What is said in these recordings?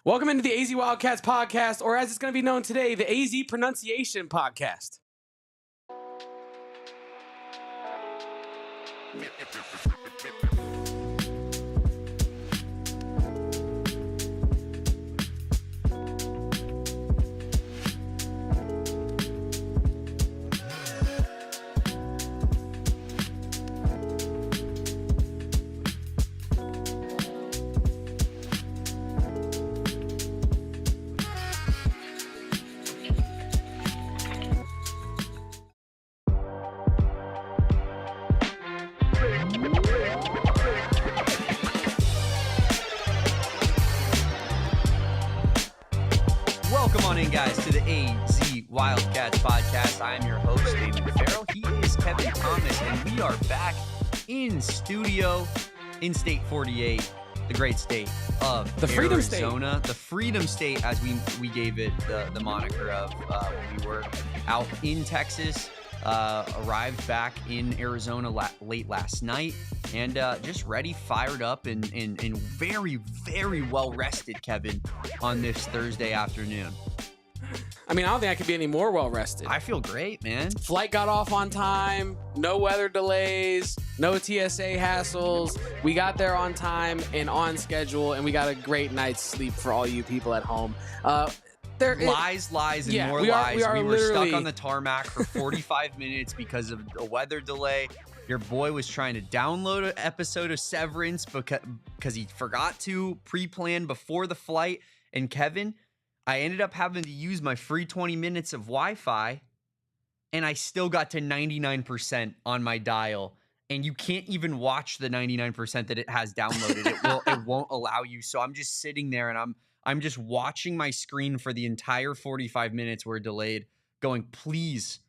Welcome into the AZ Wildcats Podcast, or as it's going to be known today, the AZ Pronunciation Podcast. Welcome on in, guys, to the AZ Wildcats Podcast. I am your host, Damon Fairall. He is Kevin Thomas, and we are back in studio in State 48, the great state of The Freedom State. Arizona. The Freedom State, as we gave it the moniker of when we were out in Texas. Arrived back in Arizona late last night, and just ready, fired up, and very, very well rested, Kevin, on this Thursday afternoon. I mean, I don't think I could be any more well rested. I feel great, man. Flight got off on time, no weather delays, no TSA hassles. We got there on time and on schedule, and we got a great night's sleep for all you people at home. Lies, and yeah, more we lies. are We were literally stuck on the tarmac for 45 minutes because of a weather delay. Your boy was trying to download an episode of Severance because he forgot to pre-plan before the flight. And Kevin, I ended up having to use my free 20 minutes of Wi-Fi, and I still got to 99% on my dial. And you can't even watch the 99% that it has downloaded. It won't allow you. So I'm just sitting there, and I'm just watching my screen for the entire 45 minutes we're delayed, going, please,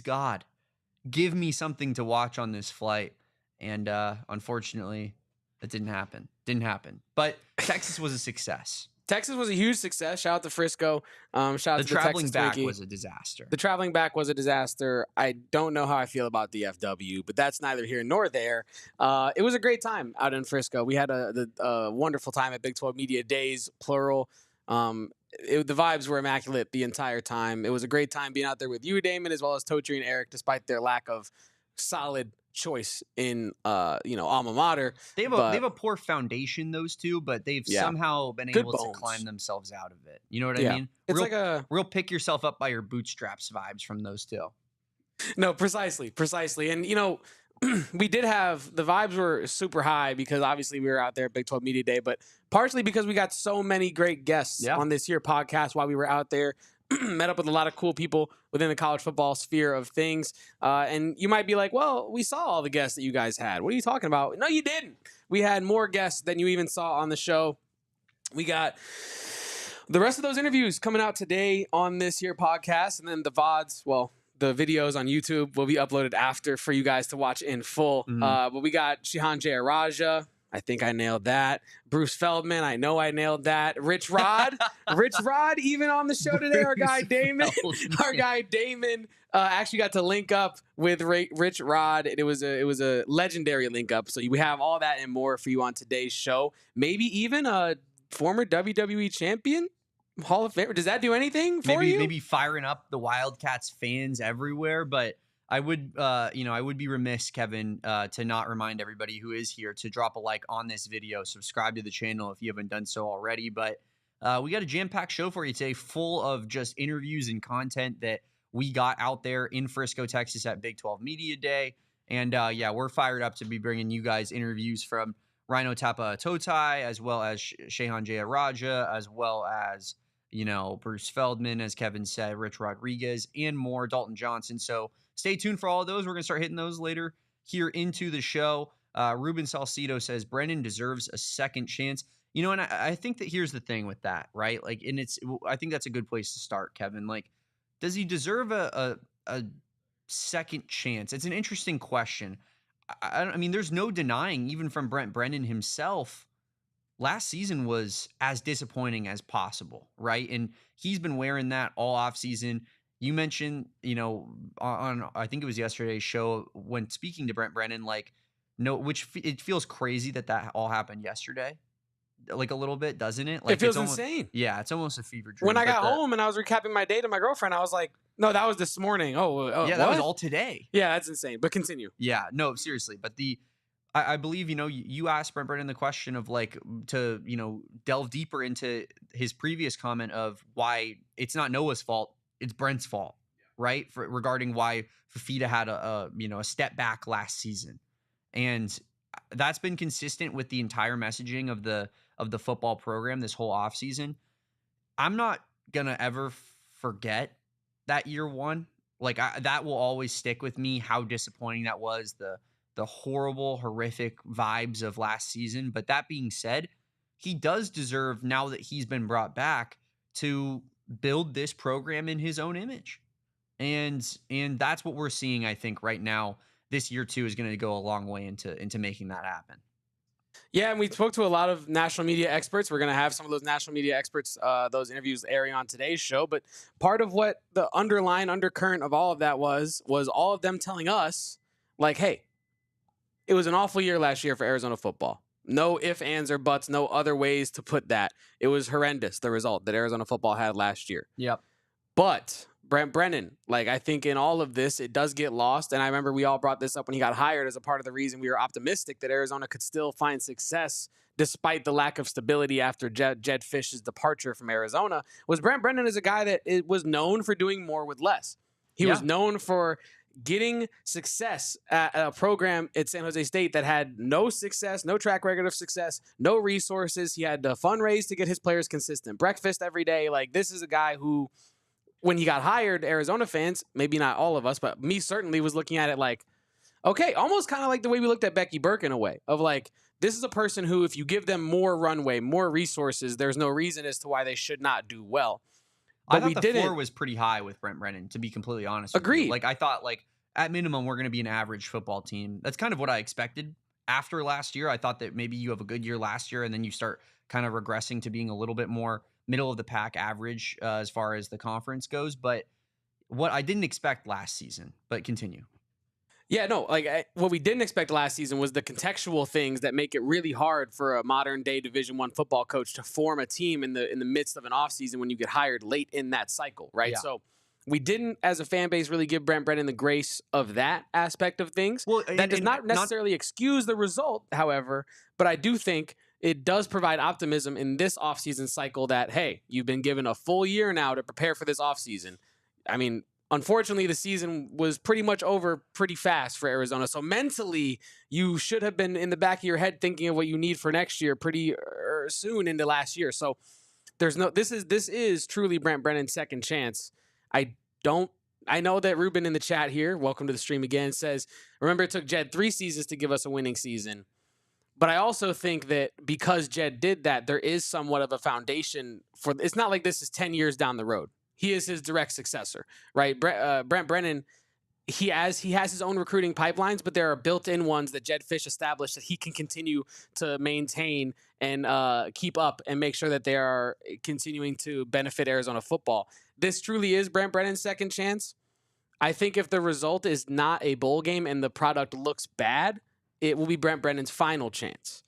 God, give me something to watch on this flight. And unfortunately, that didn't happen. But Texas was a success. Texas was a huge success. Shout out to Frisco. Shout out to the traveling Texas back Twinkie. was a disaster. The traveling back was a disaster. I don't know how I feel about the FW, but that's neither here nor there. It was a great time out in Frisco. We had a wonderful time at Big 12 Media Days, plural. The vibes were immaculate the entire time. It was a great time being out there with you, Damon, as well as Totri and Eric, despite their lack of solid choice in alma mater. They have a poor foundation, those two, but they've somehow been able to climb themselves out of it. You know what I mean? It's real pick yourself up by your bootstraps vibes from those two. No, precisely. And we did have the vibes were super high because obviously we were out there at Big 12 Media Day, but partially because we got so many great guests on this here podcast while we were out there. Met up with a lot of cool people within the college football sphere of things. And you might be like, well, we saw all the guests that you guys had. What are you talking about? No, you didn't. We had more guests than you even saw on the show. We got the rest of those interviews coming out today on this here podcast. And then the VODs, the videos on YouTube will be uploaded after for you guys to watch in full. But we got Shehan Jeyarajah. I think I nailed that. Bruce Feldman, I know I nailed that. Rich Rod, even on the show today. Our guy Damon, actually got to link up with Rich Rod. It was a legendary link up. So we have all that and more for you on today's show. Maybe even a former WWE champion, Hall of Famer. Does that do anything for you? Maybe firing up the Wildcats fans everywhere, but I would be remiss, Kevin, to not remind everybody who is here to drop a like on this video, subscribe to the channel if you haven't done so already. But we got a jam-packed show for you today, full of just interviews and content that we got out there in Frisco, Texas at Big 12 Media Day. And we're fired up to be bringing you guys interviews from Rhino Tapa'atoutai, as well as Shehan Jeyarajah, as well as Bruce Feldman, as Kevin said, Rich Rodriguez, and more, Dalton Johnson. So stay tuned for all of those. We're going to start hitting those later here into the show. Ruben Salcido says Brennan deserves a second chance. And I think that here's the thing with that, right? I think that's a good place to start, Kevin. Does he deserve a second chance? It's an interesting question. I mean, there's no denying, even from Brent Brennan himself, last season was as disappointing as possible, right? And he's been wearing that all offseason. You mentioned, on I think it was yesterday's show when speaking to Brent Brennan, it feels crazy that all happened yesterday. like a little bit, doesn't it? Like it feels it's almost, insane. Yeah, it's almost a fever dream. When I got home and I was recapping my day to my girlfriend, I was like, no, that was this morning. Oh, yeah, that was all today. Yeah, that's insane. But continue. Yeah, no, seriously. But I believe, you asked Brent Brennan the question of like to, delve deeper into his previous comment of why it's not Noah's fault, it's Brent's fault, right? Regarding why Fifita had a step back last season. And that's been consistent with the entire messaging of the football program this whole offseason. I'm not going to ever forget that year one. Like that will always stick with me, how disappointing that was, the horrible, horrific vibes of last season. But that being said, he does deserve, now that he's been brought back, to build this program in his own image. And that's what we're seeing, I think, right now. This year, too, is going to go a long way into making that happen. Yeah, and we spoke to a lot of national media experts. We're going to have some of those national media experts, those interviews airing on today's show. But part of what the undercurrent of all of that was all of them telling us, like, hey, it was an awful year last year for Arizona football. No ifs, ands, or buts, no other ways to put that. It was horrendous, the result that Arizona football had last year. Yep. But Brent Brennan, like, I think in all of this, it does get lost. And I remember we all brought this up when he got hired as a part of the reason we were optimistic that Arizona could still find success despite the lack of stability after Jed Fish's departure from Arizona, was Brent Brennan is a guy that was known for doing more with less. He was known for getting success at a program at San Jose State that had no success, no track record of success, no resources. He had to fundraise to get his players consistent. Breakfast every day. Like, this is a guy who, when he got hired, Arizona fans, maybe not all of us, but me certainly, was looking at it like, okay, almost kind of like the way we looked at Becky Burke in a way of like, this is a person who, if you give them more runway, more resources, there's no reason as to why they should not do well. But I thought the floor was pretty high with Brent Brennan, to be completely honest. Agreed. Like, I thought, like, at minimum, we're going to be an average football team. That's kind of what I expected after last year. I thought that maybe you have a good year last year, and then you start kind of regressing to being a little bit more middle of the pack average as far as the conference goes. But what I didn't expect last season, but continue. Yeah, no, like what we didn't expect last season was the contextual things that make it really hard for a modern day Division I football coach to form a team in the midst of an offseason when you get hired late in that cycle, right? Yeah. So we didn't, as a fan base, really give Brent Brennan the grace of that aspect of things. Well, that does not necessarily excuse the result, however, but I do think it does provide optimism in this offseason cycle that, hey, you've been given a full year now to prepare for this offseason. I mean, unfortunately, the season was pretty much over pretty fast for Arizona. So mentally, you should have been in the back of your head thinking of what you need for next year pretty soon into last year. So there's no, this is truly Brent Brennan's second chance. I know that Ruben in the chat here, welcome to the stream again, says, remember it took Jed 3 seasons to give us a winning season. But I also think that because Jed did that, there is somewhat of a foundation for, it's not like this is 10 years down the road. He is his direct successor, right? Brent Brennan, he has his own recruiting pipelines, but there are built-in ones that Jed Fish established that he can continue to maintain and keep up and make sure that they are continuing to benefit Arizona football. This truly is Brent Brennan's second chance. I think if the result is not a bowl game and the product looks bad, it will be Brent Brennan's final chance.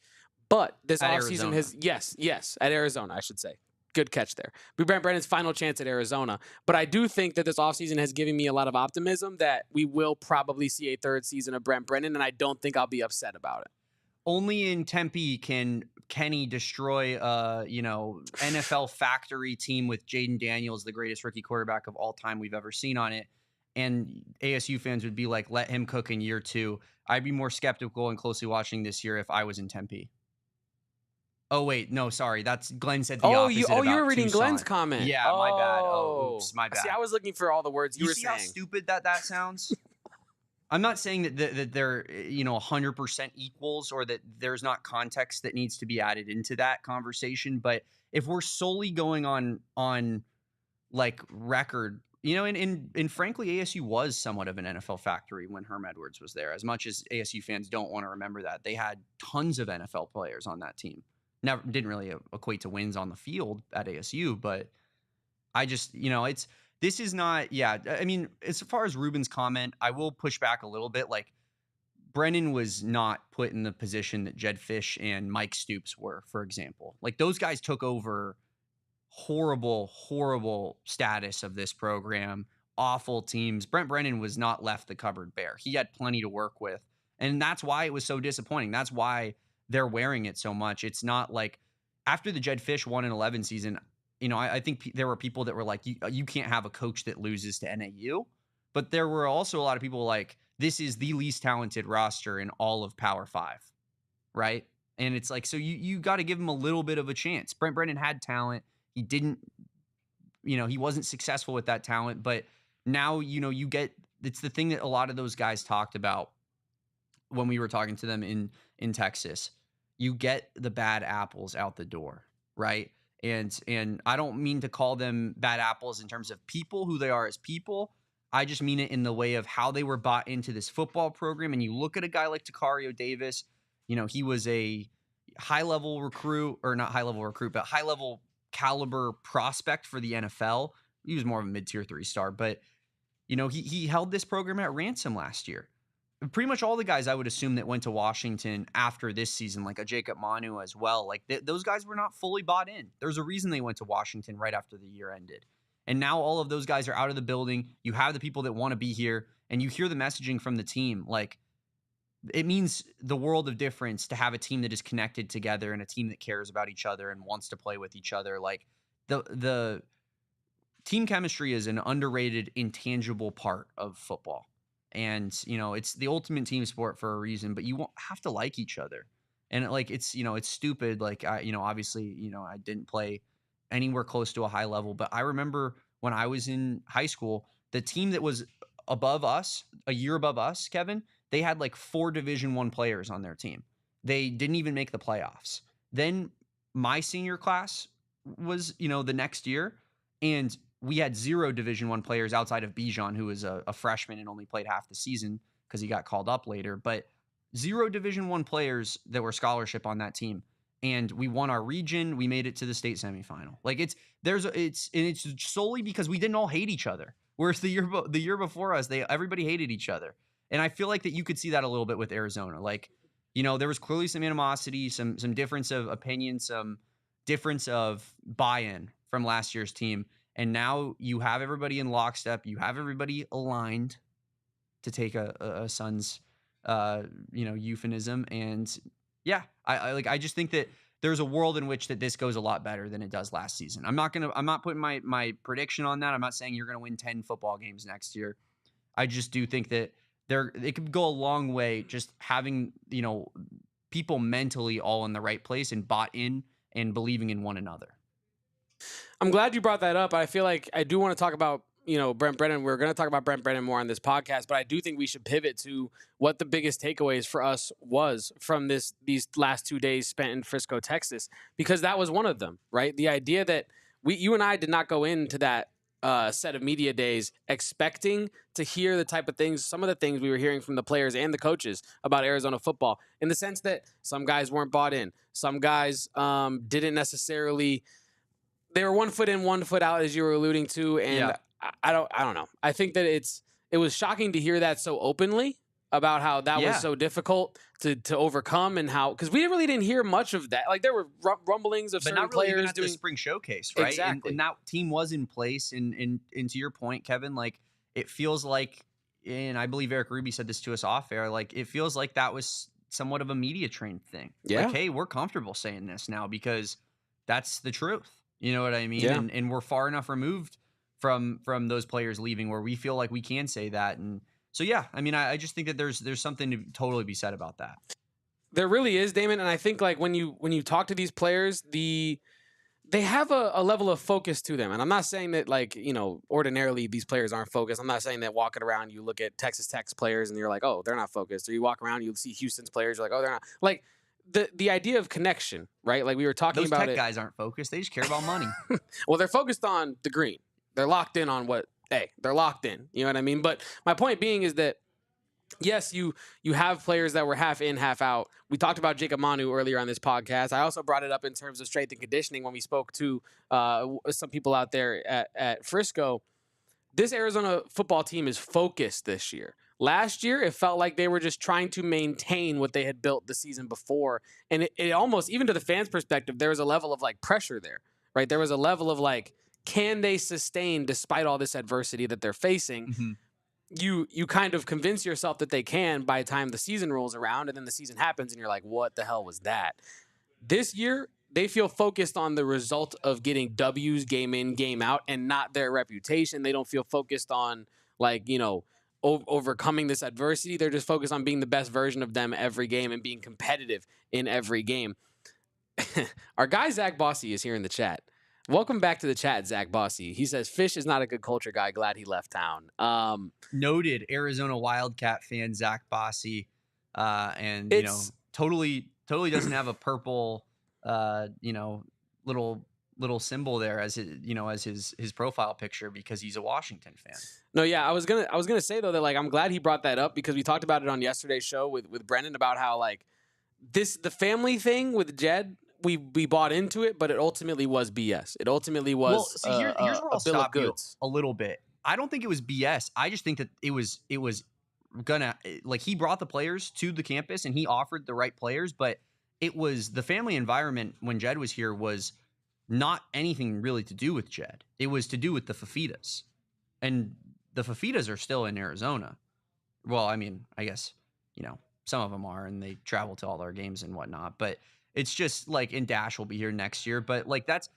But this offseason has, yes, at Arizona, I should say. Good catch there. Be Brent Brennan's final chance at Arizona. But I do think that this offseason has given me a lot of optimism that we will probably see a third season of Brent Brennan, and I don't think I'll be upset about it. Only in Tempe can Kenny destroy NFL factory team with Jaden Daniels, the greatest rookie quarterback of all time we've ever seen on it. And ASU fans would be like, let him cook in year 2. I'd be more skeptical and closely watching this year if I was in Tempe. Oh, wait. No, sorry. That's Glenn said the opposite you were reading Tucson. Glenn's comment. Yeah, my bad. Oh, oops, my bad. See, I was looking for all the words you were saying. See how stupid that sounds? I'm not saying that they're 100% equals or that there's not context that needs to be added into that conversation. But if we're solely going on like record, and frankly, ASU was somewhat of an NFL factory when Herm Edwards was there. As much as ASU fans don't want to remember that, they had tons of NFL players on that team. Never didn't really equate to wins on the field at ASU, but I just, this is not, I mean, as far as Ruben's comment, I will push back a little bit. Like, Brennan was not put in the position that Jed Fish and Mike Stoops were, for example. Like, those guys took over horrible status of this program, awful teams. Brent Brennan was not left the cupboard bare. He had plenty to work with. And that's why it was so disappointing. That's why they're wearing it so much. It's not like after the Jed Fish 1-11 season, I think there were people that were like, you can't have a coach that loses to NAU. But there were also a lot of people like, this is the least talented roster in all of Power 5, right? And it's like, so you got to give him a little bit of a chance. Brent Brennan had talent. He didn't, he wasn't successful with that talent. But now, you get, it's the thing that a lot of those guys talked about when we were talking to them in Texas. You get the bad apples out the door, right? And I don't mean to call them bad apples in terms of people, who they are as people. I just mean it in the way of how they were bought into this football program. And you look at a guy like Tacario Davis, he was a high-level recruit, or not high-level recruit, but high-level caliber prospect for the NFL. He was more of a mid-tier 3-star, but, he held this program at ransom last year. Pretty much all the guys I would assume that went to Washington after this season, like a Jacob Manu as well, like those guys were not fully bought in. There's a reason they went to Washington right after the year ended. And now all of those guys are out of the building. You have the people that want to be here, and you hear the messaging from the team. Like, it means the world of difference to have a team that is connected together and a team that cares about each other and wants to play with each other. Like, the team chemistry is an underrated, intangible part of football. And, it's the ultimate team sport for a reason, but you won't have to like each other. And it's stupid. Like, obviously, I didn't play anywhere close to a high level, but I remember when I was in high school, the team that was above us, a year above us, Kevin, they had like 4 Division I players on their team. They didn't even make the playoffs. Then my senior class was, the next year, and we had 0 Division I players outside of Bijan, who was a freshman and only played half the season because he got called up later, but 0 Division I players that were scholarship on that team. And we won our region. We made it to the state semifinal. Like, it's solely because we didn't all hate each other. Whereas the year before us, everybody hated each other. And I feel like that you could see that a little bit with Arizona. Like, there was clearly some animosity, some difference of opinion, some difference of buy-in from last year's team. And now you have everybody in lockstep. You have everybody aligned, to take a son's euphemism. And yeah, I just think that there's a world in which that this goes a lot better than it does last season. I'm not putting my prediction on that. I'm not saying you're going to win 10 football games next year. I just do think that it could go a long way just having, people mentally all in the right place and bought in and believing in one another. I'm glad you brought that up. I feel like I do want to talk about, Brent Brennan. We're going to talk about Brent Brennan more on this podcast, but I do think we should pivot to what the biggest takeaways for us was from these last 2 days spent in Frisco, Texas, because that was one of them, right? The idea that you and I did not go into that set of media days expecting to hear the type of things, some of the things we were hearing from the players and the coaches about Arizona football, in the sense that some guys weren't bought in. Some guys didn't necessarily, they were 1 foot in, 1 foot out, as you were alluding to. And yeah. I don't know. I think that it was shocking to hear that so openly about how that was so difficult to overcome, and how, because we really didn't hear much of that. Like, there were rumblings of certain players even at doing the spring showcase, right? Exactly. And that team was in place. And to your point, Kevin, like, it feels like, and I believe Eric Ruby said this to us off air, like, it feels like that was somewhat of a media trained thing. Yeah. Like, hey, we're comfortable saying this now because that's the truth. You know what I mean? Yeah. And we're far enough removed from those players leaving where we feel like we can say that. And so, yeah, I mean, I just think that there's something to totally be said about that. There really is, Damon. And I think, like, when you talk to these players, they have a level of focus to them. And I'm not saying that, like, ordinarily these players aren't focused. I'm not saying that walking around, you look at Texas Tech's players and you're like, oh, they're not focused. Or you walk around, you see Houston's players, you're like, oh, they're not. Like, the idea of connection, right? Like, we were talking those about Tech guys aren't focused. They just care about money. Well, they're focused on the green. They're locked in on they're locked in. You know what I mean? But my point being is that, yes, you have players that were half in, half out. We talked about Jacob Manu earlier on this podcast. I also brought it up in terms of strength and conditioning when we spoke to some people out there at Frisco. This Arizona football team is focused this year. Last year, it felt like they were just trying to maintain what they had built the season before. And it almost, even to the fans' perspective, there was a level of like pressure there, right? There was a level of like, can they sustain despite all this adversity that they're facing? Mm-hmm. You kind of convince yourself that they can by the time the season rolls around, and then the season happens and you're like, what the hell was that? This year, they feel focused on the result of getting W's game in, game out, and not their reputation. They don't feel focused on like, overcoming this adversity. They're just focused on being the best version of them every game and being competitive in every game. Our guy, Zach Bossy, is here in the chat. Welcome back to the chat, Zach Bossy. He says, Fish is not a good culture guy. Glad he left town. Noted Arizona Wildcat fan, Zach Bossy. And, totally doesn't have a purple, little symbol there as his profile picture because he's a Washington fan. No, yeah, I was gonna say though that like I'm glad he brought that up because we talked about it on yesterday's show with Brennan about how like the family thing with Jed, we bought into it, but it ultimately was BS. It ultimately was here's where I'll bill of stop you goods. a little bit. I don't think it was BS. I just think that it was gonna, like, he brought the players to the campus and he offered the right players, but it was the family environment when Jed was here was not anything really to do with Jed. It was to do with the Fifitas. And the Fifitas are still in Arizona. Well, I mean, I guess, some of them are, and they travel to all their games and whatnot. But it's just like, and Dash will be here next year. But like, that's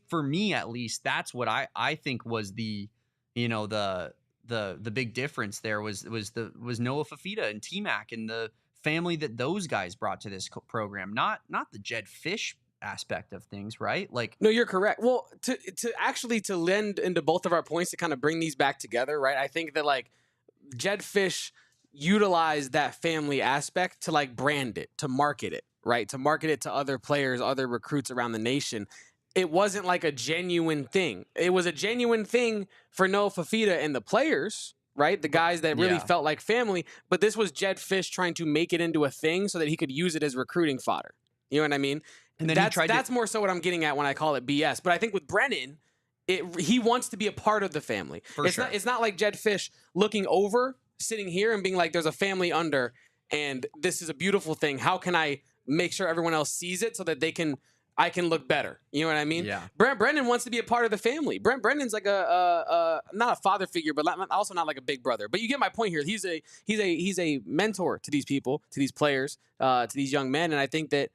for me, at least, that's what I think was the big difference there was Noah Fifita and T-Mac and the family that those guys brought to this program, not the Jed Fish aspect of things, right? Like, no, you're correct. Well, to lend into both of our points to kind of bring these back together, right? I think that like Jed Fish utilized that family aspect to like brand it, to market it, right? To market it to other players, other recruits around the nation. It wasn't like a genuine thing. It was a genuine thing for Noah Fifita and the players, right? The guys that really felt like family. But this was Jed Fish trying to make it into a thing so that he could use it as recruiting fodder. You know what I mean? And then that's more so what I'm getting at when I call it BS. But I think with Brennan, he wants to be a part of the family. It's not like Jed Fish looking over, sitting here and being like, there's a family under, and this is a beautiful thing. How can I make sure everyone else sees it so that I can look better? You know what I mean? Yeah. Brent Brennan wants to be a part of the family. Brent Brennan's like not a father figure, but also not like a big brother. But you get my point here. He's a mentor to these people, to these players, to these young men, and I think that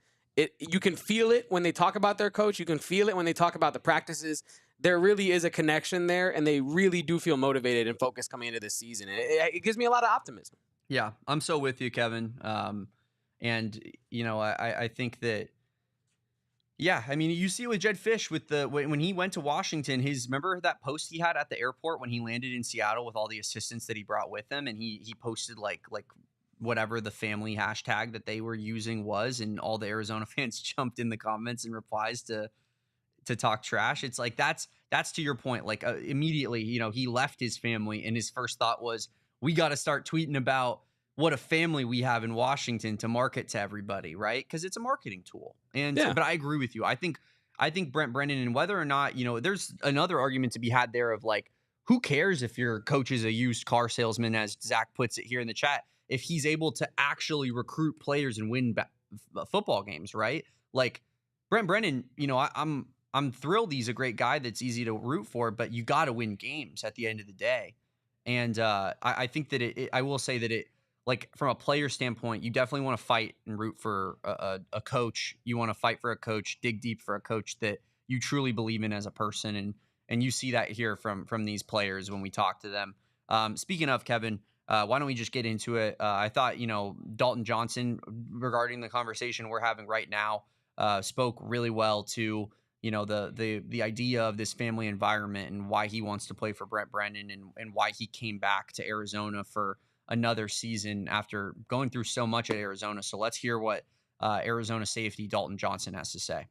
you can feel it when they talk about their coach. You can feel it when they talk about the practices. There really is a connection there, and they really do feel motivated and focused coming into this season. It gives me a lot of optimism. Yeah, I'm so with you, Kevin. And I think that. Yeah, I mean, you see it with Jed Fish when he went to Washington. Remember that post he had at the airport when he landed in Seattle with all the assistants that he brought with him, and he posted like whatever the family hashtag that they were using was, and all the Arizona fans jumped in the comments and replies to talk trash. It's like that's to your point. Like immediately, he left his family, and his first thought was, we got to start tweeting about what a family we have in Washington to market to everybody, right? Because it's a marketing tool. And but I agree with you. I think Brent Brennan, and whether or not, there's another argument to be had there of like, who cares if your coach is a used car salesman, as Zach puts it here in the chat, if he's able to actually recruit players and win football games, right? Like Brent Brennan, I'm thrilled he's a great guy that's easy to root for, but you got to win games at the end of the day. And I think that I will say that like from a player standpoint, you definitely want to fight and root for a coach. You want to fight for a coach, dig deep for a coach that you truly believe in as a person. And you see that here from these players when we talk to them. Speaking of, Kevin, why don't we just get into it? I thought, Dalton Johnson, regarding the conversation we're having right now, spoke really well to, the idea of this family environment and why he wants to play for Brent Brennan and why he came back to Arizona for another season after going through so much at Arizona. So let's hear what Arizona safety Dalton Johnson has to say.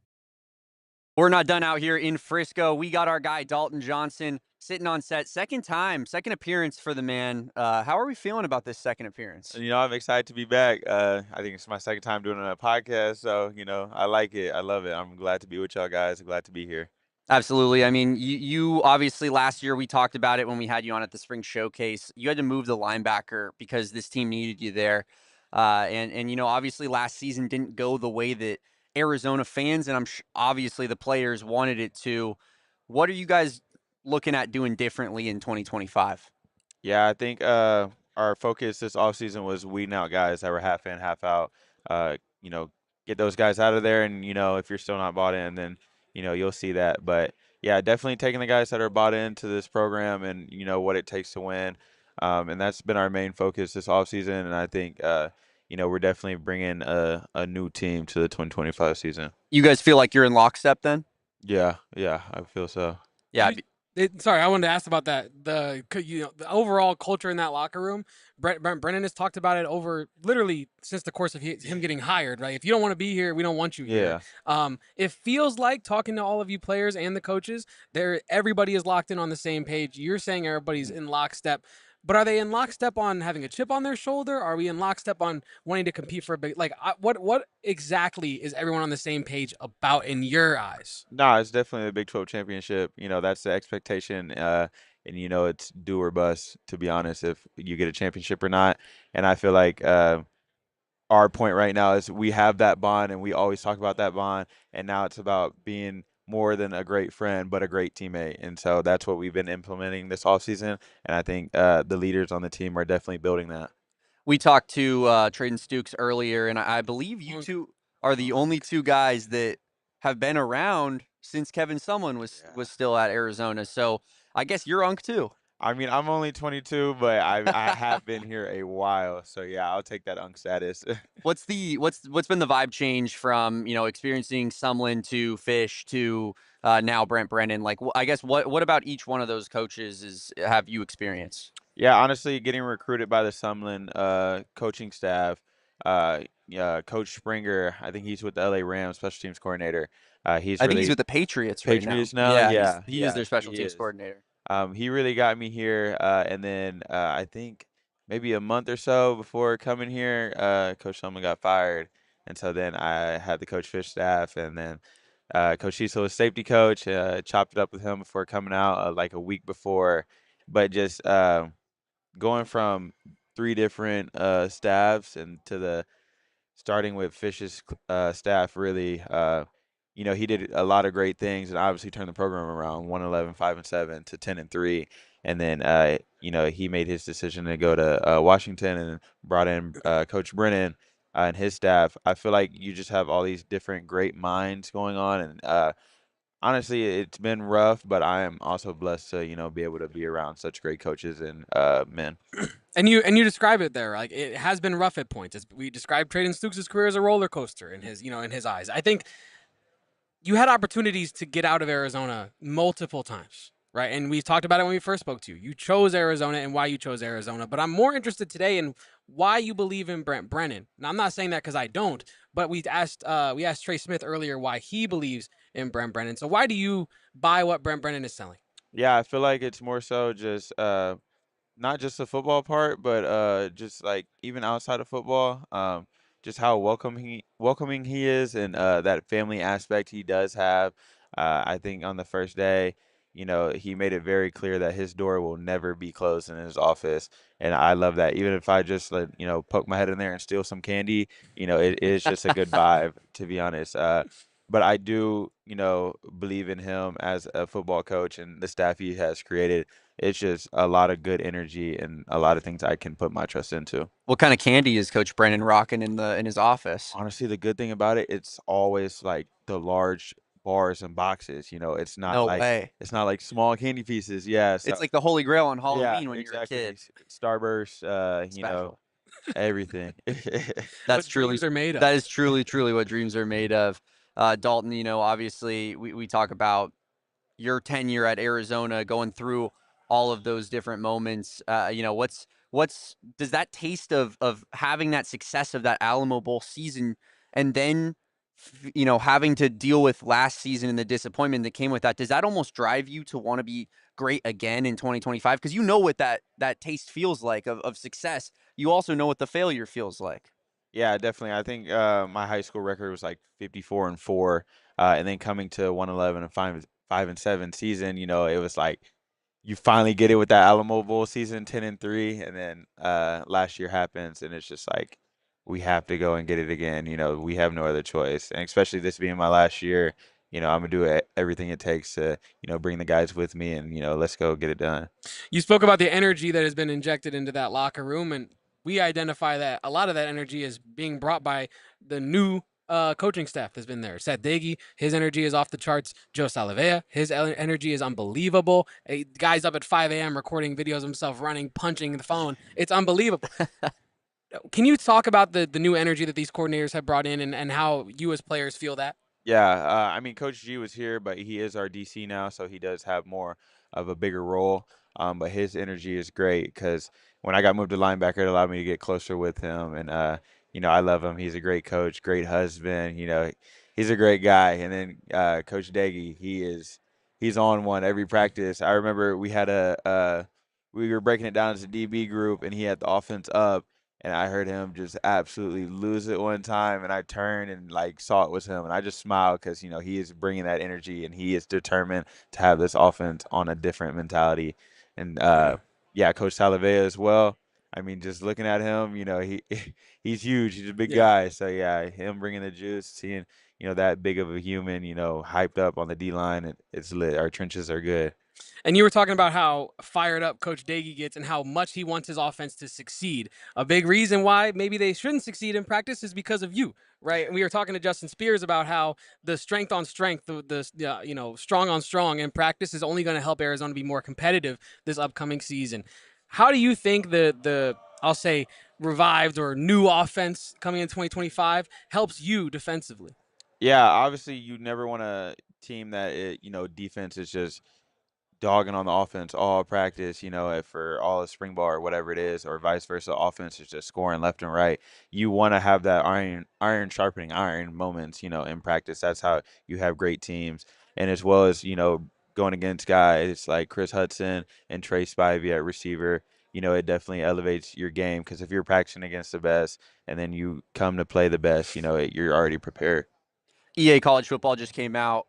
We're not done out here in Frisco. We got our guy Dalton Johnson sitting on set. Second appearance for the man. How are we feeling about this second appearance? I'm excited to be back. I think it's my second time doing a podcast. So, I like it. I love it. I'm glad to be with y'all guys. Glad to be here. Absolutely. I mean, you obviously last year we talked about it when we had you on at the spring showcase. You had to move the linebacker because this team needed you there. And you know, obviously last season didn't go the way that Arizona fans and obviously the players wanted it to. What are you guys looking at doing differently in 2025? Yeah, I think our focus this offseason was weeding out guys that were half in, half out. You know, get those guys out of there, and if you're still not bought in, then you'll see that. But yeah, definitely taking the guys that are bought into this program and what it takes to win. And that's been our main focus this offseason. And I think we're definitely bringing a new team to the 2025 season. You guys feel like you're in lockstep then? Yeah, I feel so. Yeah. Sorry, I wanted to ask about that. The overall culture in that locker room. Brent Brennan has talked about it over literally since the course of him getting hired. Right? If you don't want to be here, we don't want you here. It feels like talking to all of you players and the coaches, everybody is locked in on the same page. You're saying everybody's in lockstep. But are they in lockstep on having a chip on their shoulder? Are we in lockstep on wanting to compete for a big? What exactly is everyone on the same page about in your eyes? Nah, it's definitely the Big 12 championship. That's the expectation. And it's do or bust, to be honest, if you get a championship or not. And I feel like our point right now is we have that bond, and we always talk about that bond. And now it's about being more than a great friend, but a great teammate. And so that's what we've been implementing this offseason. And I think the leaders on the team are definitely building that. We talked to Traden Stukes earlier, and I believe you two are the only two guys that have been around since Kevin Sumlin was still at Arizona. So I guess you're Unk too. I mean, I'm only 22, but I have been here a while. So yeah, I'll take that Unk status. What's been the vibe change from experiencing Sumlin to Fish to now Brent Brennan? Like, I guess what about each one of those coaches have you experienced? Yeah, honestly, getting recruited by the Sumlin coaching staff, Coach Springer, I think he's with the LA Rams special teams coordinator. I think he's with the Patriots right now. Yeah, he is their special teams coordinator. He really got me here, and then I think maybe a month or so before coming here, Coach Sumlin got fired, and so then I had the Coach Fish staff, and then Coach Cecil was safety coach. Chopped it up with him before coming out, like a week before, but just going from three different staffs and to starting with Fish's staff, really, he did a lot of great things and obviously turned the program around 111, 5-7 to 10-3. And then, he made his decision to go to Washington and brought in Coach Brennan and his staff. I feel like you just have all these different great minds going on. And honestly, it's been rough, but I am also blessed to, be able to be around such great coaches and men. And you describe it there, like it has been rough at points. We described Traden Stukes' career as a roller coaster in his eyes. I think you had opportunities to get out of Arizona multiple times, right? And we talked about it when we first spoke to you. You chose Arizona and why you chose Arizona. But I'm more interested today in why you believe in Brent Brennan. Now, I'm not saying that because I don't, but we asked Trey Smith earlier why he believes in Brent Brennan. So why do you buy what Brent Brennan is selling? Yeah, I feel like it's more so just not just the football part, but just like even outside of football, just how welcoming he is, and that family aspect he does have. I think on the first day, he made it very clear that his door will never be closed in his office, and I love that. Even if I just poke my head in there and steal some candy, it is just a good vibe, to be honest. But I do, believe in him as a football coach and the staff he has created. It's just a lot of good energy and a lot of things I can put my trust into. What kind of candy is Coach Brennan rocking in his office? Honestly, the good thing about it, it's always like the large bars and boxes. It's not it's not like small candy pieces. Yeah, so, it's like the Holy Grail on Halloween when you're a kid. Starburst, everything. That's truly dreams are made of. That is truly what dreams are made of. Dalton, obviously we talk about your tenure at Arizona, going through all of those different moments. Does that taste of having that success of that Alamo Bowl season, and then having to deal with last season and the disappointment that came with that, does that almost drive you to want to be great again in 2025? Because what that taste feels like of success. You also know what the failure feels like. Yeah, definitely. I think my high school record was like 54-4, and then coming to 111 and 5-7 season, you know, it was like you finally get it with that Alamo Bowl season, 10-3, and then last year happens, and it's just like we have to go and get it again. You know, we have no other choice, and especially this being my last year, you know, I'm gonna do everything it takes to, you know, bring the guys with me, and you know, let's go get it done. You spoke about the energy that has been injected into that locker room, and we identify that a lot of that energy is being brought by the new coaching staff that's been there. Seth Daggy, his energy is off the charts. Joe Salavea, his energy is unbelievable. A guy's up at 5 a.m. recording videos of himself running, punching the phone. It's unbelievable. Can you talk about the new energy that these coordinators have brought in and how you as players feel that? Yeah, I mean, Coach G was here, but he is our DC now, so he does have more of a bigger role. But his energy is great because when I got moved to linebacker, it allowed me to get closer with him, and you know, I love him. He's a great coach, great husband. You know, he's a great guy. And then Coach Daggy, he's on one every practice. I remember we were breaking it down as a DB group, and he had the offense up. And I heard him just absolutely lose it one time, and I turned and like saw it was him, and I just smiled because you know he is bringing that energy, and he is determined to have this offense on a different mentality. And yeah, Coach Talavea as well. I mean, just looking at him, you know, he's huge. He's a big guy. So yeah, him bringing the juice, seeing you know that big of a human, you know, hyped up on the D line, it's lit. Our trenches are good. And you were talking about how fired up Coach Daggy gets and how much he wants his offense to succeed. A big reason why maybe they shouldn't succeed in practice is because of you, right? And we were talking to Justin Spears about how the strength on strength, the you know, strong on strong in practice is only going to help Arizona be more competitive this upcoming season. How do you think the I'll say revived or new offense coming in 2025 helps you defensively? Yeah, obviously you never want a team that you know defense is just dogging on the offense all practice, you know, for all of spring ball or whatever it is, or vice versa. Offense is just scoring left and right. You want to have that iron sharpening iron moments, you know, in practice. That's how you have great teams. And as well as, you know, going against guys like Chris Hudson and Trey Spivey at receiver, you know, it definitely elevates your game because if you're practicing against the best and then you come to play the best, you know, you're already prepared. EA College Football just came out.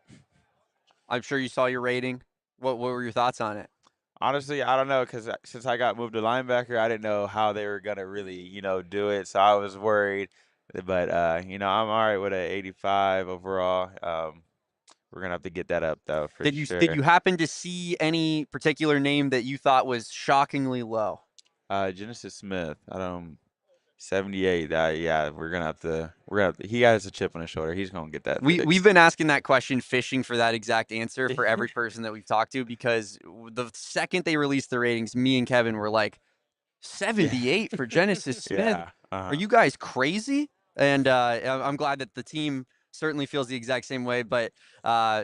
I'm sure you saw your rating. What were your thoughts on it? Honestly, I don't know because since I got moved to linebacker, I didn't know how they were gonna really, you know, do it. So I was worried, but you know, I'm all right with an 85 overall. We're gonna have to get that up though for sure. Did you happen to see any particular name that you thought was shockingly low? Genesis Smith, 78. Yeah, we're gonna have to. He has a chip on his shoulder. He's gonna get that. We've been asking that question, fishing for that exact answer for every person that we've talked to, because the second they released the ratings, me and Kevin were like, 78 for Genesis Smith. Yeah. Are you guys crazy? And I'm glad that the team certainly feels the exact same way. But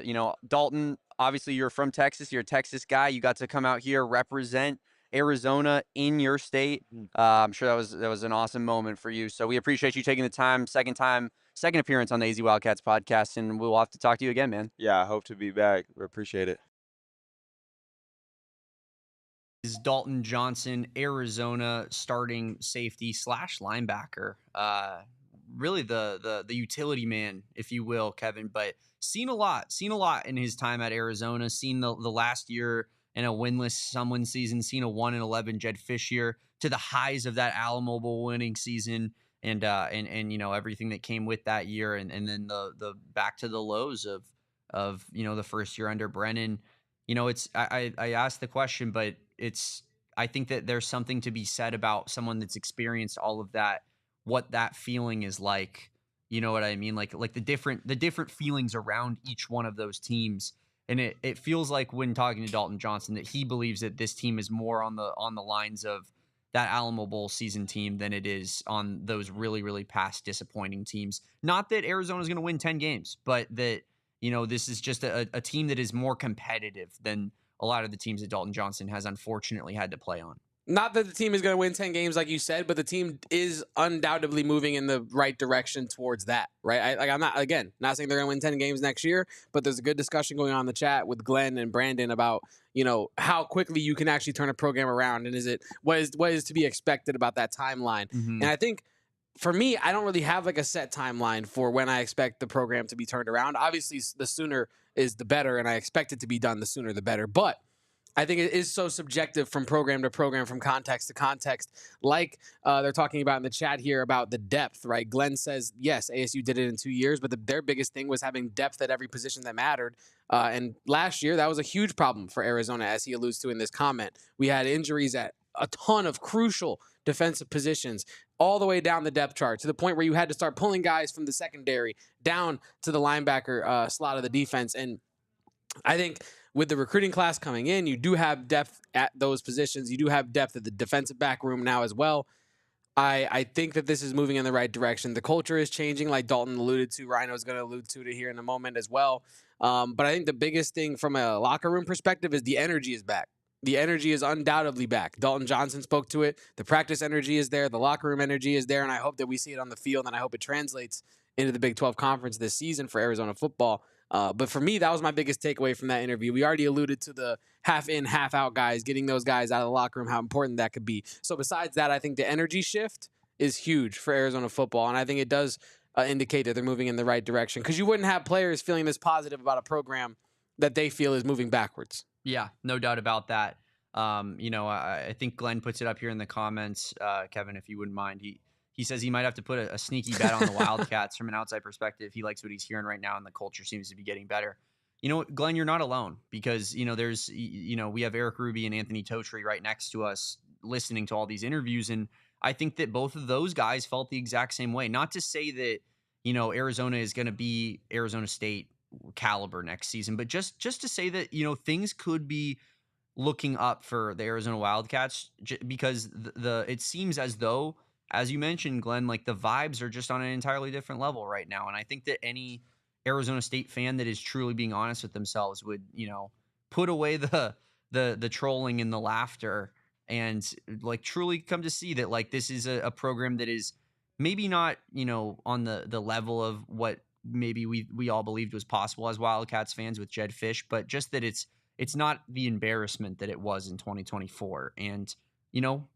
you know, Dalton, obviously you're from Texas. You're a Texas guy. You got to come out here, represent Arizona in your state. I'm sure that was an awesome moment for you. So we appreciate you taking the time. Second appearance on the AZ Wildcats podcast, and we'll have to talk to you again, man. Yeah, I hope to be back. We appreciate it. Is Dalton Johnson, Arizona starting safety / linebacker. Really the utility man, if you will, Kevin, but seen a lot in his time at Arizona, seen the last year in a winless Sumlin season, seen a 1-11 Jed Fish year, to the highs of that Alamo Bowl winning season, and you know, everything that came with that year, and then the back to the lows of you know, the first year under Brennan. You know, it's I asked the question, but I think that there's something to be said about someone that's experienced all of that, what that feeling is like. You know what I mean? Like the different feelings around each one of those teams. And it feels like, when talking to Dalton Johnson, that he believes that this team is more on the lines of that Alamo Bowl season team than it is on those really, really past disappointing teams. Not that Arizona's going to win 10 games, but that, you know, this is just a team that is more competitive than a lot of the teams that Dalton Johnson has unfortunately had to play on. Not that the team is going to win 10 games like you said, but the team is undoubtedly moving in the right direction towards that, right? I'm not saying they're going to win 10 games next year, but there's a good discussion going on in the chat with Glenn and Brandon about, you know, how quickly you can actually turn a program around, and what is to be expected about that timeline. Mm-hmm. And I think for me, I don't really have like a set timeline for when I expect the program to be turned around. Obviously, the sooner is the better, and I expect it to be done the sooner the better. But I think it is so subjective from program to program, from context to context. Like they're talking about in the chat here about the depth, right? Glenn says, yes, ASU did it in 2 years, but their biggest thing was having depth at every position that mattered. And last year, that was a huge problem for Arizona, as he alludes to in this comment. We had injuries at a ton of crucial defensive positions all the way down the depth chart to the point where you had to start pulling guys from the secondary down to the linebacker slot of the defense. And I think with the recruiting class coming in, you do have depth at those positions. You do have depth at the defensive back room now as well. I think that this is moving in the right direction. The culture is changing, like Dalton alluded to. Rhino is going to allude to it here in a moment as well. But I think the biggest thing from a locker room perspective is the energy is back. The energy is undoubtedly back. Dalton Johnson spoke to it. The practice energy is there. The locker room energy is there. And I hope that we see it on the field, and I hope it translates into the Big 12 Conference this season for Arizona football. But for me, that was my biggest takeaway from that interview. We already alluded to the half in, half out guys, getting those guys out of the locker room, how important that could be. So besides that, I think the energy shift is huge for Arizona football. And I think it does indicate that they're moving in the right direction, because you wouldn't have players feeling this positive about a program that they feel is moving backwards. Yeah, no doubt about that. I think Glenn puts it up here in the comments, Kevin, if you wouldn't mind. He says he might have to put a sneaky bet on the Wildcats from an outside perspective. He likes what he's hearing right now, and the culture seems to be getting better. You know, Glenn, you're not alone, because, we have Eric Ruby and Anthony Totri right next to us listening to all these interviews. And I think that both of those guys felt the exact same way. Not to say that, Arizona is going to be Arizona State caliber next season, but just to say that, things could be looking up for the Arizona Wildcats, because it seems as though, as you mentioned, Glenn, like the vibes are just on an entirely different level right now. And I think that any Arizona State fan that is truly being honest with themselves would, put away the trolling and the laughter, and like truly come to see that like this is a program that is maybe not, on the level of what maybe we all believed was possible as Wildcats fans with Jed Fish, but just that it's not the embarrassment that it was in 2024. And,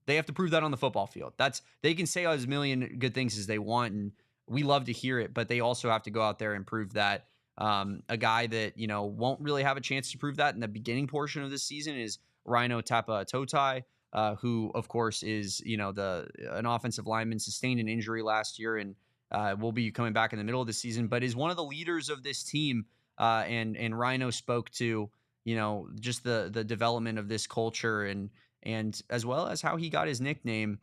they have to prove that on the football field. They can say as million good things as they want, and we love to hear it, but they also have to go out there and prove that. A guy that, won't really have a chance to prove that in the beginning portion of this season is Rhino Tapa'atoutai, who, of course, is, an offensive lineman, sustained an injury last year and will be coming back in the middle of the season, but is one of the leaders of this team. And Rhino spoke to, just the development of this culture and as well as how he got his nickname.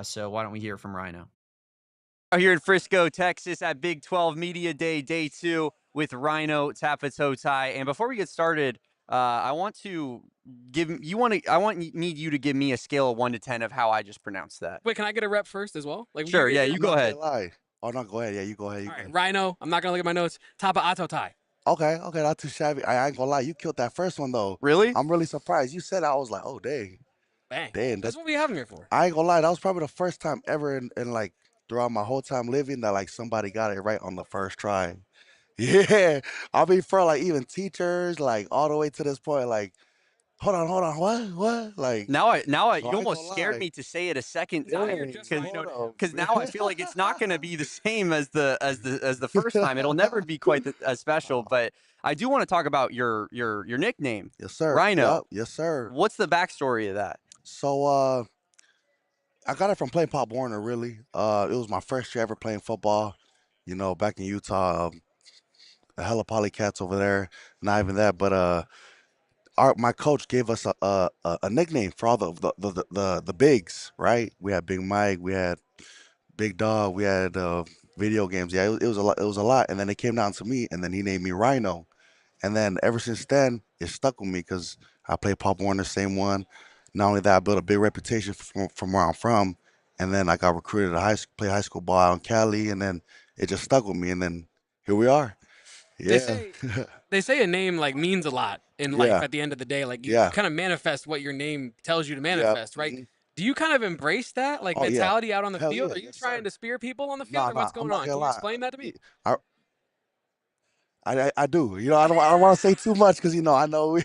So why don't we hear from Rhino? Here in Frisco, Texas at Big 12 Media Day, Day 2 with Rhino Tapa'atoutai. And before we get started, I need you to give me a scale of 1 to 10 of how I just pronounced that. Wait, can I get a rep first as well? Like, sure, yeah, you go ahead. Oh, no, go ahead. Yeah, you go ahead. All right, Rhino, I'm not going to look at my notes. Tapa'atoutai. Okay, not too shabby. I ain't gonna lie, you killed that first one though. Really? I'm really surprised. You said I was like, oh dang. Dang. That's what we have him here for. I ain't gonna lie, that was probably the first time ever in like throughout my whole time living that like somebody got it right on the first try. Yeah. I mean, for like even teachers, like all the way to this point, like, hold on, what? Like now you almost scared me to say it a second time, because now I feel like it's not going to be the same as the first time. It'll never be quite as special. But I do want to talk about your nickname. Yes, sir. Rhino. Yep. Yes, sir. What's the backstory of that? So I got it from playing Pop Warner. Really, it was my first year ever playing football. Back in Utah, a hell of polycats over there. Not even that, but my coach gave us a nickname for all the bigs, right? We had Big Mike, we had Big Dog, we had video games. Yeah, it was a lot. It was a lot, and then it came down to me, and then he named me Rhino, and then ever since then it stuck with me because I played Pop Warner, same one. Not only that, I built a big reputation from where I'm from, and then I got recruited to play high school ball out in Cali, and then it just stuck with me, and then here we are. Yeah. They say a name like means a lot in life at the end of the day. Like you kind of manifest what your name tells you to manifest, right? Mm-hmm. Do you kind of embrace that like mentality out on the field? Are you trying to spear people on the field, or what's going on? Can you explain that to me? I do. I don't want to say too much because I know we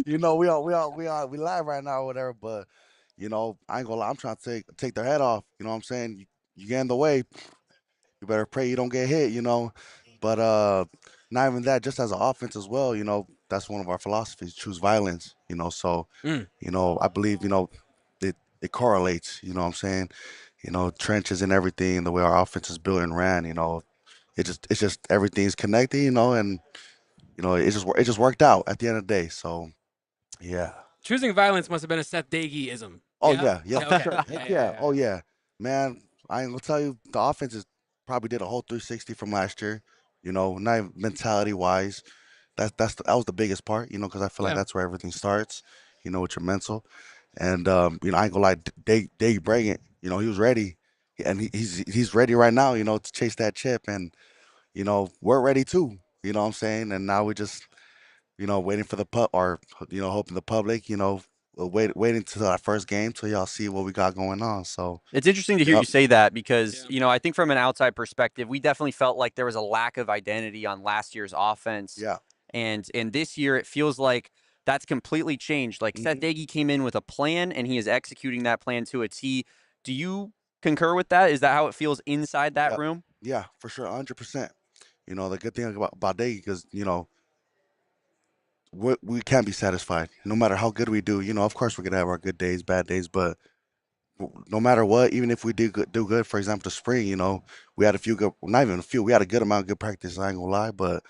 we live right now or whatever. But I ain't gonna lie, I'm trying to take their head off. You know what I'm saying? you get in the way, you better pray you don't get hit, But not even that, just as an offense as well, that's one of our philosophies, choose violence, So, Mm. I believe, it correlates, you know what I'm saying? Trenches and everything, the way our offense is built and ran, it's just everything's connected, and it just worked out at the end of the day. So, yeah. Choosing violence must have been a Seth Dagey-ism. Oh Yeah? yeah, for Okay. sure. Yeah, Heck yeah, yeah. yeah. Oh yeah, man. I ain't gonna tell you, the offense is probably did a whole 360 from last year. Not even mentality wise. That was the biggest part. Because I feel like Yeah. that's where everything starts. With your mental, and I ain't gonna lie, Dave Bregant, he was ready, and he's ready right now. To chase that chip, and we're ready too. You know what I'm saying? And now we just waiting for the or hoping the public, waiting till our first game till y'all see what we got going on. So It's interesting to hear yep, you say that because, Yeah. I think from an outside perspective, we definitely felt like there was a lack of identity on last year's offense. yeah, And this year, it feels like that's completely changed. Like Seth hmm Dagey came in with a plan and he is executing that plan to a T. Do you concur with that? Is that how it feels inside that yeah, room? yeah, for sure, 100%. The good thing about Day, because we can't be satisfied no matter how good we do. Of course we're gonna have our good days, bad days, but no matter what, even if we do good, for example, the spring, we had a few good, not even a few, we had a good amount of good practice. I ain't gonna lie, but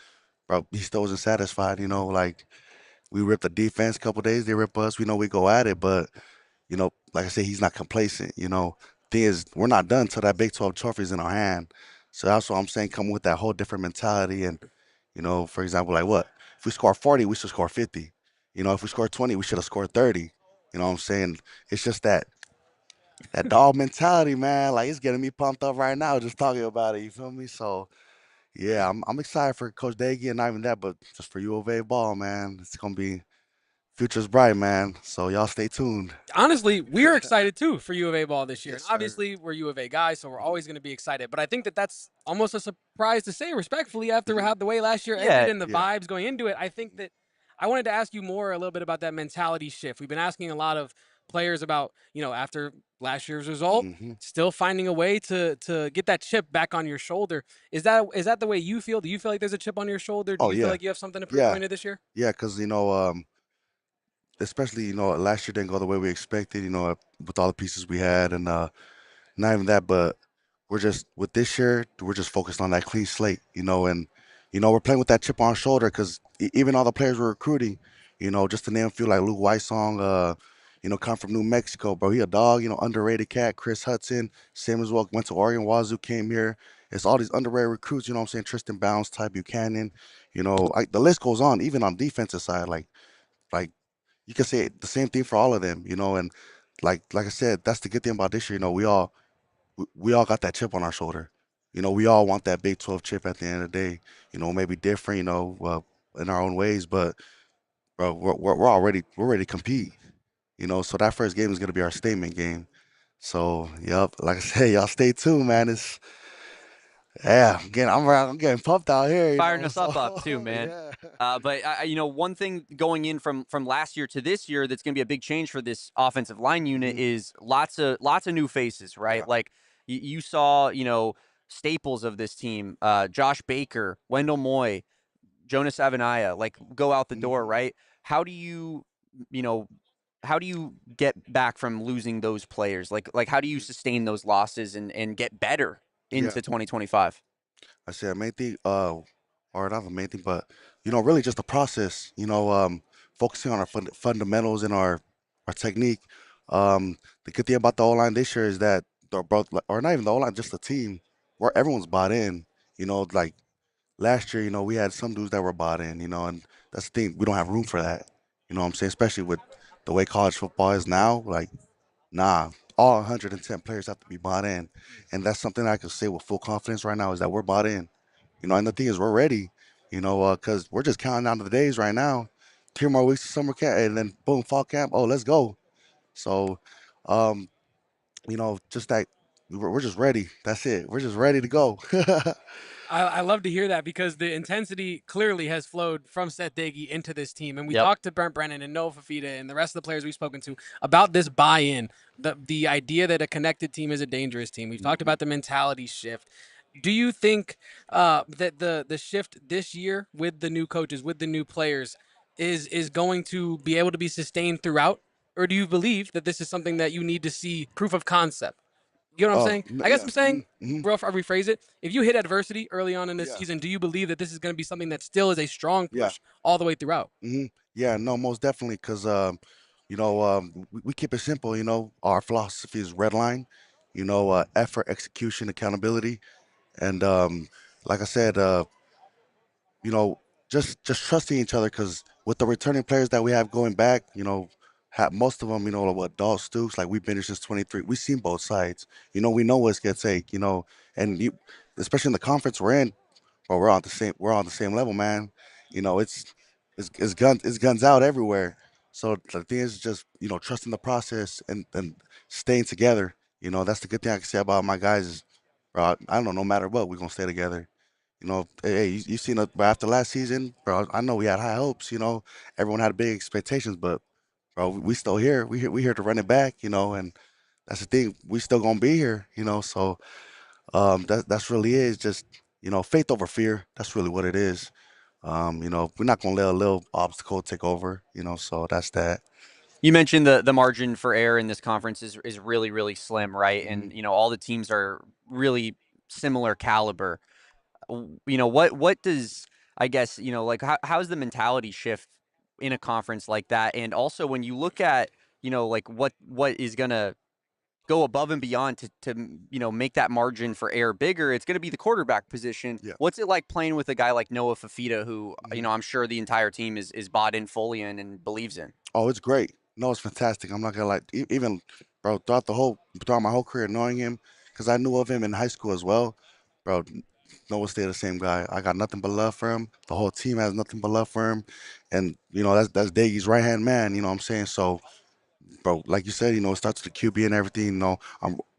bro, he still wasn't satisfied. Like we ripped the defense a couple days, they rip us. We know we go at it, but like I said, he's not complacent. Thing is, we're not done till that Big 12 trophy's in our hand. So that's what I'm saying. Come with that whole different mentality, and for example, like what if we score 40, we should score 50. If we score 20, we should have scored 30. You know what I'm saying? It's just that dog mentality, man. Like it's getting me pumped up right now just talking about it. You feel me? So yeah, I'm excited for Coach Daggy, and not even that, but just for U of A ball, man. It's gonna be future's bright, man. So y'all stay tuned. Honestly, we're excited too for U of A ball this year. Yes, And sir. obviously, we're U of A guys, so we're always going to be excited. But I think that that's almost a surprise to say, respectfully, after how the way last year ended Yeah. and the Yeah. vibes going into it. I think that I wanted to ask you more a little bit about that mentality shift. We've been asking a lot of players about, after last year's result, hmm still finding a way to get that chip back on your shoulder. Is that the way you feel? Do you feel like there's a chip on your shoulder? Do Oh you feel yeah, like you have something to prove yeah, going into this year? yeah. Because especially last year didn't go the way we expected. With all the pieces we had, and not even that, but we're just with this year, we're just focused on that clean slate, and we're playing with that chip on our shoulder because even all the players we're recruiting, just to name a few, like Luke Weissong, come from New Mexico, bro. He a dog, underrated cat. Chris Hudson, same as well, went to Oregon. Wazoo came here. It's all these underrated recruits, what I'm saying? Tristan Bounds, Ty Buchanan, the list goes on, even on defensive side, like you can say the same thing for all of them, and like I said, that's the good thing about this year. We all got that chip on our shoulder. We all want that Big 12 chip at the end of the day. Maybe different, in our own ways, but bro, we're ready to compete. So that first game is gonna be our statement game. So, yep, like I said, y'all stay tuned, man. Yeah, I'm getting pumped out here. Firing us So up too, man. yeah. But one thing going in from last year to this year that's going to be a big change for this offensive line unit Mhm. is lots of new faces, right? Yeah. Like you saw, staples of this team, Josh Baker, Wendell Moy, Jonas Avenaya, like go out the door, Mhm. right? How do you know, how do you get back from losing those players? Like how do you Mhm. sustain those losses and get better Yeah. into 2025? I said main thing, or not the main thing, but really just the process. Focusing on our fundamentals and our technique. The good thing about the O line this year is that or not even the O line, just the team, where everyone's bought in. Like last year, we had some dudes that were bought in. And that's the thing, we don't have room for that. You know what I'm saying? Especially with the way college football is now, like. Nah, all 110 players have to be bought in, and that's something I can say with full confidence right now is that we're bought in. And the thing is, we're ready. Because we're just counting down the days right now. 2 more weeks of summer camp, and then boom, fall camp. Oh, let's go. So, um, just that. we're just ready. That's it. We're just ready to go. I love to hear that because the intensity clearly has flowed from Seth Dagey into this team. And we Yep. talked to Brent Brennan and Noah Fifita and the rest of the players we've spoken to about this buy-in, the idea that a connected team is a dangerous team. We've talked about the mentality shift. Do you think that the shift this year with the new coaches, with the new players, is going to be able to be sustained throughout? Or do you believe that this is something that you need to see proof of concept? You know what I'm saying? I guess I'm saying, rough, I'll rephrase it. If you hit adversity early on in this season, do you believe that this is going to be something that still is a strong push all the way throughout? Yeah, no, most definitely. Because, we keep it simple. Our philosophy is red line, effort, execution, accountability. And like I said, you know, just trusting each other because with the returning players that we have going back, most of them, adult Stooks, like we've been here since 23. We've seen both sides. We know what's at stake. And especially in the conference we're in, but we're on the same level, man. It's guns out everywhere. So the thing is just trusting the process and staying together. That's the good thing I can say about my guys is, bro, I don't know, no matter what, we're gonna stay together. Hey, you seen us after last season, bro. I know we had high hopes. Everyone had big expectations, but bro, we still here. We here to run it back. And that's the thing. We still gonna be here. So that's really it. It's just faith over fear. That's really what it is. We're not gonna let a little obstacle take over. So that's that. You mentioned the margin for error in this conference is really, really slim, right? And all the teams are really similar caliber. What does, I guess, like how's the mentality shift in a conference like that? And also when you look at, like what is gonna go above and beyond to make that margin for error bigger, it's going to be the quarterback position. Yeah. What's it like playing with a guy like Noah Fifita, who I'm sure the entire team is bought in fully in and believes in? Oh, it's great. No, it's fantastic. I'm not gonna lie. Even, bro, throughout my whole career, knowing him, because I knew of him in high school as well, bro. Noah stayed the same guy. I got nothing but love for him. The whole team has nothing but love for him, and that's Daggy's right hand man. You know what I'm saying? So, bro, like you said, it starts with the QB and everything.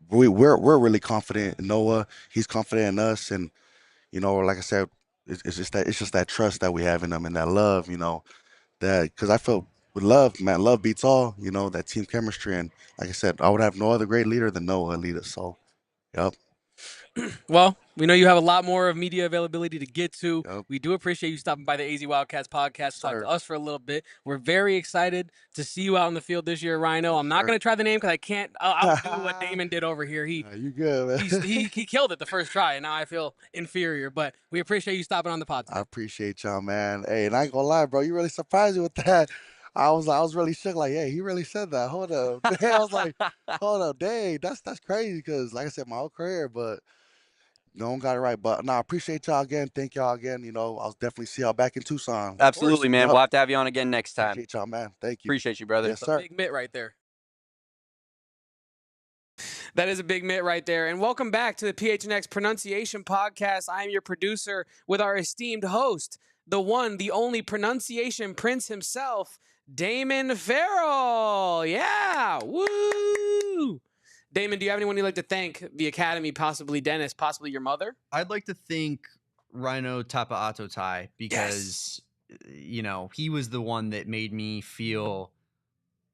We're really confident in Noah. He's confident in us, and like I said, it's just that trust that we have in him and that love. That because I feel with love, man, love beats all. That team chemistry, and like I said, I would have no other great leader than Noah lead us. So, yep. Well, we know you have a lot more of media availability to get to. Yep. We do appreciate you stopping by the AZ Wildcats podcast to talk to us for a little bit. We're very excited to see you out in the field this year, Rhino. I'm not going to try the name because I can't. I'll do what Damon did over here. You good, man? He killed it the first try, and now I feel inferior. But we appreciate you stopping on the pod today. I appreciate y'all, man. Hey, and I ain't gonna lie, bro. You really surprised me with that. I was really shook. Like, yeah, he really said that. Hold up. I was like, hold up, dang, that's crazy. Because like I said, my whole career, but no one got it right. But no, I appreciate y'all again. Thank y'all again. I'll definitely see y'all back in Tucson. Absolutely, man. Yep. We'll have to have you on again next time. Appreciate y'all, man. Thank you. Appreciate you, brother. Yes, sir. Big mitt right there. That is a big mitt right there. And welcome back to the PHNX Pronunciation Podcast. I am your producer with our esteemed host, the one, the only pronunciation prince himself, Damon Fairall. Yeah. Woo. Damon, do you have anyone you'd like to thank? The Academy, possibly Dennis, possibly your mother? I'd like to thank Rhino Tapa'atoutai because, he was the one that made me feel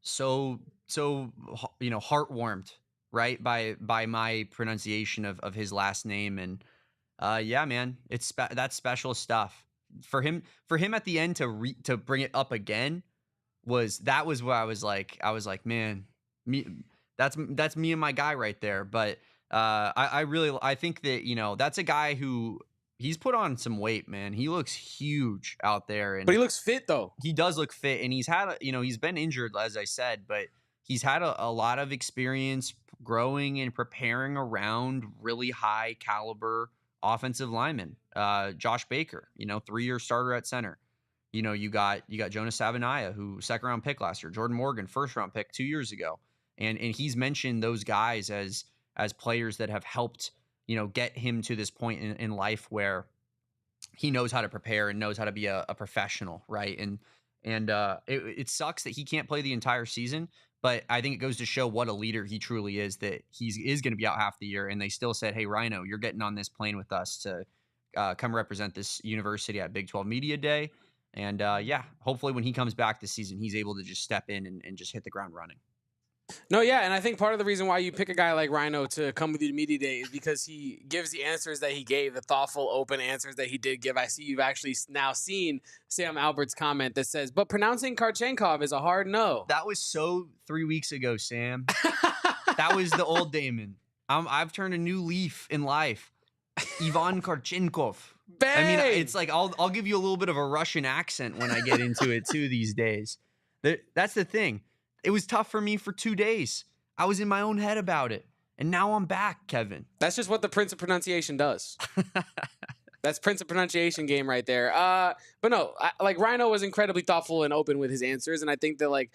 so heartwarmed, right, by my pronunciation of his last name. And yeah, man, that's special stuff for him at the end to bring it up again. Was where I was like, man, that's me and my guy right there. But I think that that's a guy who he's put on some weight, man. He looks huge out there, but he looks fit though. He does look fit, and he's had he's been injured, as I said, but he's had a lot of experience growing and preparing around really high caliber offensive linemen. Josh Baker, 3-year starter at center. You got Jonas Savanaya, who second round pick last year, Jordan Morgan, first round pick 2 years ago. And he's mentioned those guys as players that have helped, get him to this point in life where he knows how to prepare and knows how to be a professional. Right. And it sucks that he can't play the entire season, But I think it goes to show what a leader he truly is, that he is going to be out half the year. And they still said, hey, Rhino, you're getting on this plane with us to come represent this university at Big 12 Media Day. And hopefully when he comes back this season, he's able to just step in and just hit the ground running. No, yeah, and I think part of the reason why you pick a guy like Rhino to come with you to media day is because he gives the answers that he gave, the thoughtful, open answers that he did give. I see you've actually now seen Sam Albert's comment that says, but pronouncing Karchenkov is a hard no. That was so 3 weeks ago, Sam. That was the old Damon. I've turned a new leaf in life. Ivan Karchenkov. Bang! I mean, it's like I'll give you a little bit of a Russian accent when I get into it too these days. That's the thing. It was tough for me for 2 days. I was in my own head about it. And now I'm back, Kevin. That's just what the Prince of Pronunciation does. That's Prince of Pronunciation game right there. But no, Rhino was incredibly thoughtful and open with his answers. And I think that,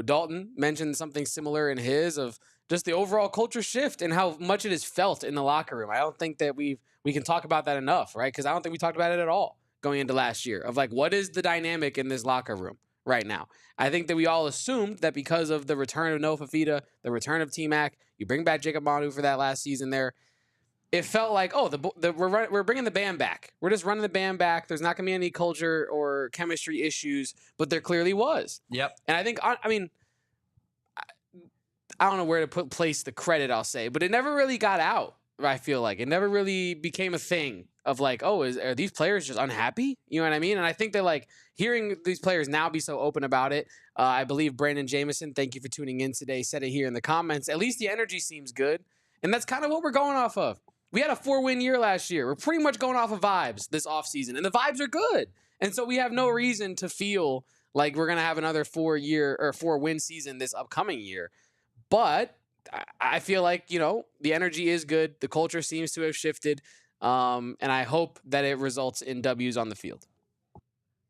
Dalton mentioned something similar in his of just the overall culture shift and how much it is felt in the locker room. I don't think that we can talk about that enough, right? Because I don't think we talked about it at all going into last year of what is the dynamic in this locker room right now. I think that we all assumed that because of the return of Noah Fifita, the return of T-Mac, you bring back Jacob Manu for that last season there. It felt like, we're bringing the band back. We're just running the band back. There's not going to be any culture or chemistry issues, but there clearly was. Yep. And I think, I don't know where to place the credit, I'll say, but it never really got out. I feel like it never really became a thing of are these players just unhappy? You know what I mean? And I think that hearing these players now be so open about it, I believe Brandon Jameson, thank you for tuning in today, said it here in the comments. At least the energy seems good. And that's kind of what we're going off of. We had a 4-win year last year. We're pretty much going off of vibes this offseason, and the vibes are good. And so we have no reason to feel like we're going to have another 4-win season this upcoming year. But I feel like, the energy is good. The culture seems to have shifted. And I hope that it results in W's on the field.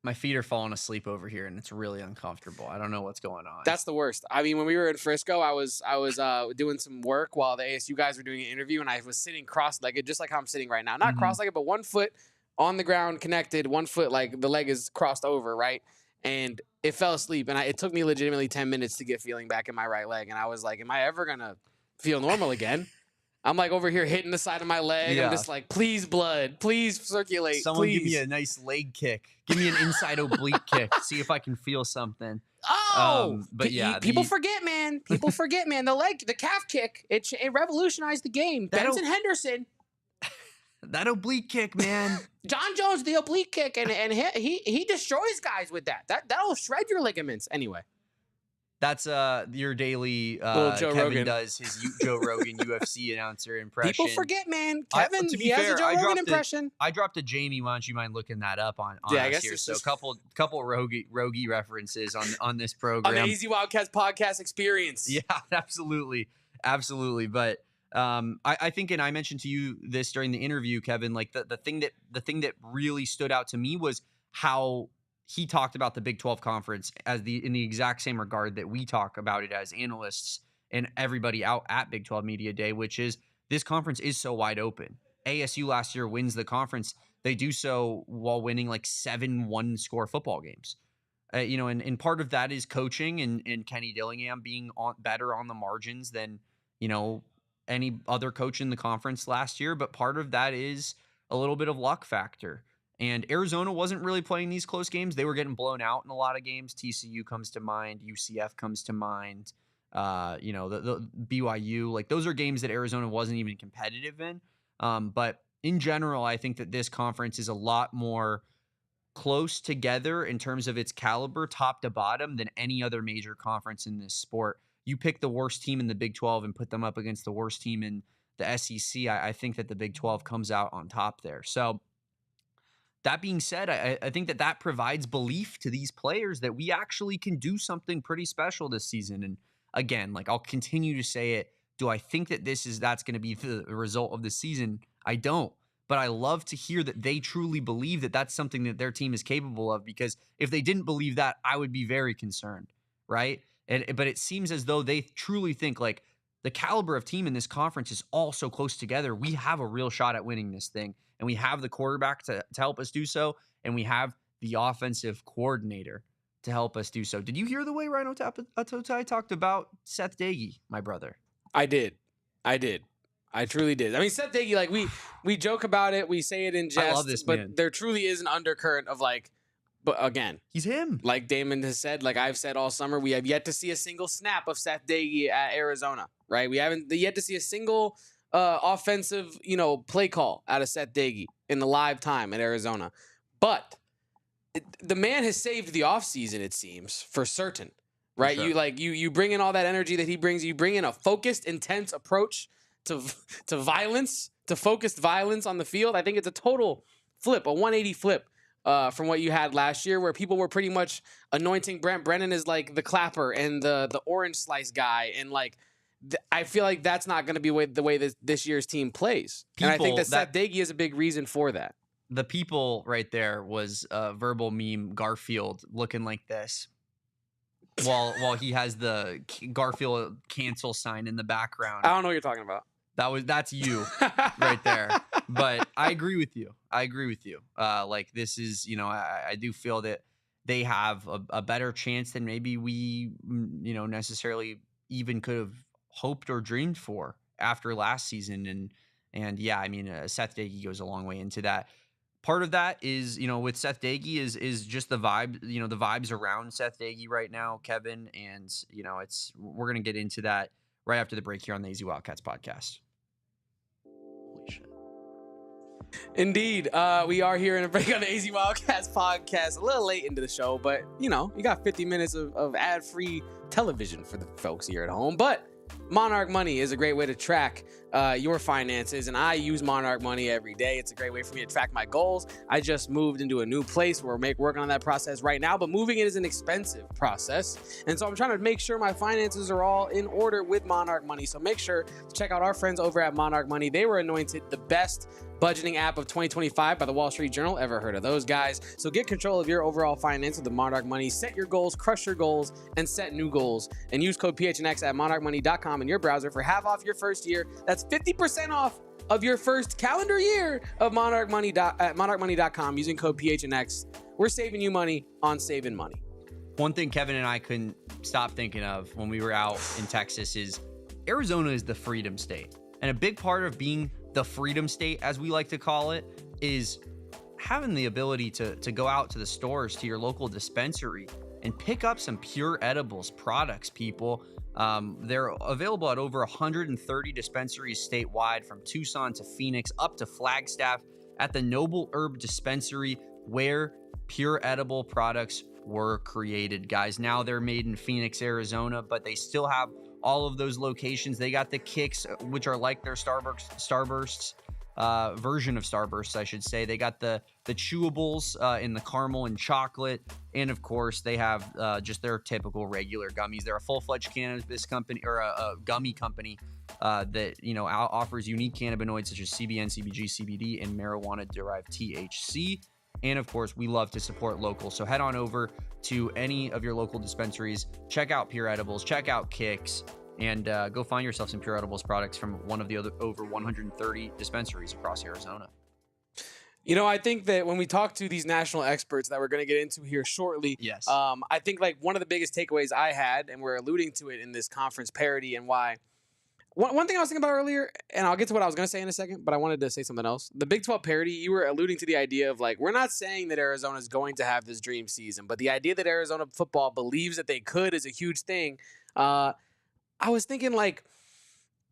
My feet are falling asleep over here, and it's really uncomfortable. I don't know what's going on. That's the worst. I mean, when we were in Frisco, I was doing some work while the ASU guys were doing an interview, and I was sitting cross-legged, just like how I'm sitting right now. Not cross-legged, but 1 foot on the ground connected, 1 foot, the leg is crossed over, right? And it fell asleep, and it took me legitimately 10 minutes to get feeling back in my right leg. And I was like, am I ever going to feel normal again? I'm over here hitting the side of my leg. Yeah. I'm just please blood, please circulate. Someone please. Give me a nice leg kick. Give me an inside oblique kick. See if I can feel something. Oh, but yeah, people forget, man. People forget, man. The calf kick, it revolutionized the game. Benson Henderson. That oblique kick, man. John Jones, the oblique kick, and he destroys guys with that. That'll shred your ligaments anyway. That's your daily Joe Kevin Rogan. Does his Joe Rogan UFC announcer impression. People forget, man. Kevin, to be he has fair, a Joe Rogan impression. I dropped a Jamie. Why don't you mind looking that up on I us guess here? So just couple Rogie references on this program. On the AZ Wildcats podcast experience. Yeah, absolutely. But I think, and I mentioned to you this during the interview, Kevin, the thing that really stood out to me was how he talked about the Big 12 conference in the exact same regard that we talk about it as analysts and everybody out at Big 12 Media Day, which is this conference is so wide open. ASU last year wins the conference. They do so while winning 7 one-score football games. And part of that is coaching and Kenny Dillingham being better on the margins than, any other coach in the conference last year. But part of that is a little bit of luck factor. And Arizona wasn't really playing these close games. They were getting blown out in a lot of games. TCU comes to mind. UCF comes to mind. The BYU. Those are games that Arizona wasn't even competitive in. But in general, I think that this conference is a lot more close together in terms of its caliber, top to bottom, than any other major conference in this sport. You pick the worst team in the Big 12 and put them up against the worst team in the SEC. I think that the Big 12 comes out on top there. So that being said, I think that provides belief to these players that we actually can do something pretty special this season. And again, I'll continue to say it. Do I think that that's going to be the result of the season? I don't. But I love to hear that they truly believe that that's something that their team is capable of, because if they didn't believe that, I would be very concerned, right? But it seems as though they truly think the caliber of team in this conference is all so close together. We have a real shot at winning this thing. And we have the quarterback to help us do so. And we have the offensive coordinator to help us do so. Did you hear the way Rhino Tapa'atoutai talked about Seth Dagey, my brother? I did. I truly did. I mean, Seth Dagey, like we joke about it, we say it in jest, I love this man. There truly is an undercurrent of like, but again, he's him. Like Damon has said, like I've said all summer, we have yet to see a single snap of Seth Dagey at Arizona, right? We haven't yet to see a single offensive, play call out of Seth Dagey in the live time at Arizona. But the man has saved the offseason, it seems, for certain, right? For sure. You bring in all that energy that he brings. You bring in a focused, intense approach to violence, to focused violence on the field. I think it's a total flip, a 180 flip from what you had last year, where people were pretty much anointing Brent Brennan as like the clapper and the orange slice guy, and like I feel like that's not going to be the way this year's team plays. And I think that Seth Dagey is a big reason for that. The people right there was a verbal meme Garfield looking like this while he has the Garfield cancel sign in the background. I don't know what you're talking about. That's you right there. But I agree with you. Like this is, I do feel that they have a better chance than maybe we, necessarily even could have hoped or dreamed for after last season. And yeah, I mean, Seth Dagey goes a long way into that. Part of that is, with Seth Dagey is just the vibe, the vibes around Seth Dagey right now, Kevin. And, we're going to get into that right after the break here on the AZ Wildcats podcast. Holy shit. Indeed. We are here in a break on the AZ Wildcats podcast. A little late into the show, but, you got 50 minutes of ad-free television for the folks here at home. But Monarch Money is a great way to track your finances, and I use Monarch Money every day. It's a great way for me to track my goals. I just moved into a new place. We're working on that process right now, but moving it is an expensive process, and so I'm trying to make sure my finances are all in order with Monarch Money. So make sure to check out our friends over at Monarch Money. They were anointed the best budgeting app of 2025 by the Wall Street Journal. Ever heard of those guys? So get control of your overall finance with the Monarch Money. Set your goals, crush your goals, and set new goals. And use code PHNX at monarchmoney.com in your browser for half off your first year. That's 50% off of your first calendar year of monarchmoney.com using code PHNX. We're saving you money on saving money. One thing Kevin and I couldn't stop thinking of when we were out in Texas is Arizona is the freedom state. And a big part of being the freedom state, as we like to call it, is having the ability to go out to the stores, to your local dispensary, and pick up some Pure Edibles products, people. They're available at over 130 dispensaries statewide, from Tucson to Phoenix up to Flagstaff, at the Noble Herb Dispensary, where Pure Edible products were created, guys. Now they're made in Phoenix, Arizona, but they still have all of those locations. They got the Kicks, which are like their Starbursts version of Starbursts, I should say. They got the chewables in the caramel and chocolate, and of course they have just their typical regular gummies. They're a full-fledged cannabis company, or a gummy company that offers unique cannabinoids such as CBN, CBG, CBD, and marijuana-derived THC. And of course, we love to support local. So head on over to any of your local dispensaries, check out Pure Edibles, check out Kicks, and go find yourself some Pure Edibles products from one of the other over 130 dispensaries across Arizona. I think that when we talk to these national experts that we're going to get into here shortly, yes, I think like one of the biggest takeaways I had, and we're alluding to it in this conference, Parity, and why. One thing I was thinking about earlier, and I'll get to what I was going to say in a second, but I wanted to say something else. The Big 12 Parity, you were alluding to the idea of like, we're not saying that Arizona is going to have this dream season, but the idea that Arizona football believes that they could is a huge thing. I was thinking like,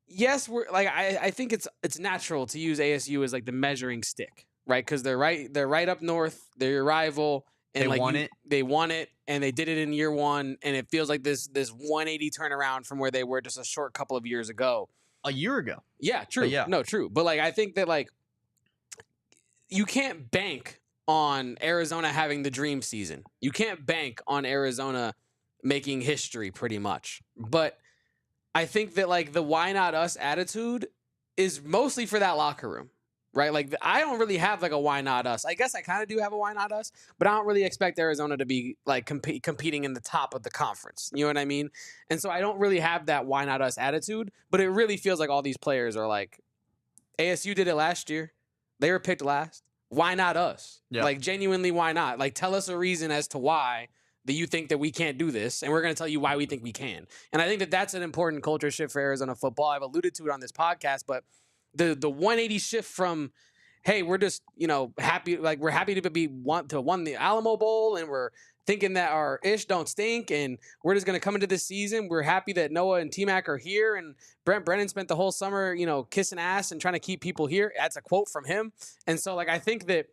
yes, we're like, I think it's natural to use ASU as like the measuring stick, right? Because they're right up north, they're your rival. And they won it. They won it, and they did it in year one, and it feels like this 180 turnaround from where they were just a short couple of years ago. A year ago. Yeah, true. Yeah. No, true. But like I think that like you can't bank on Arizona having the dream season. You can't bank on Arizona making history pretty much. But I think that like the why not us attitude is mostly for that locker room. Right? Like, I don't really have, like, a why not us. I guess I kind of do have a why not us, but I don't really expect Arizona to be, like, competing in the top of the conference. You know what I mean? And so I don't really have that why not us attitude, but it really feels like all these players are like, ASU did it last year. They were picked last. Why not us? Yeah. Like, genuinely, why not? Like, tell us a reason as to why that you think that we can't do this, and we're going to tell you why we think we can. And I think that that's an important culture shift for Arizona football. I've alluded to it on this podcast, but the 180 shift from, hey, we're just, happy, like we're happy to won the Alamo Bowl, and we're thinking that our ish don't stink, and we're just going to come into this season. We're happy that Noah and T-Mac are here, and Brent Brennan spent the whole summer, kissing ass and trying to keep people here. That's a quote from him. And so, like, I think that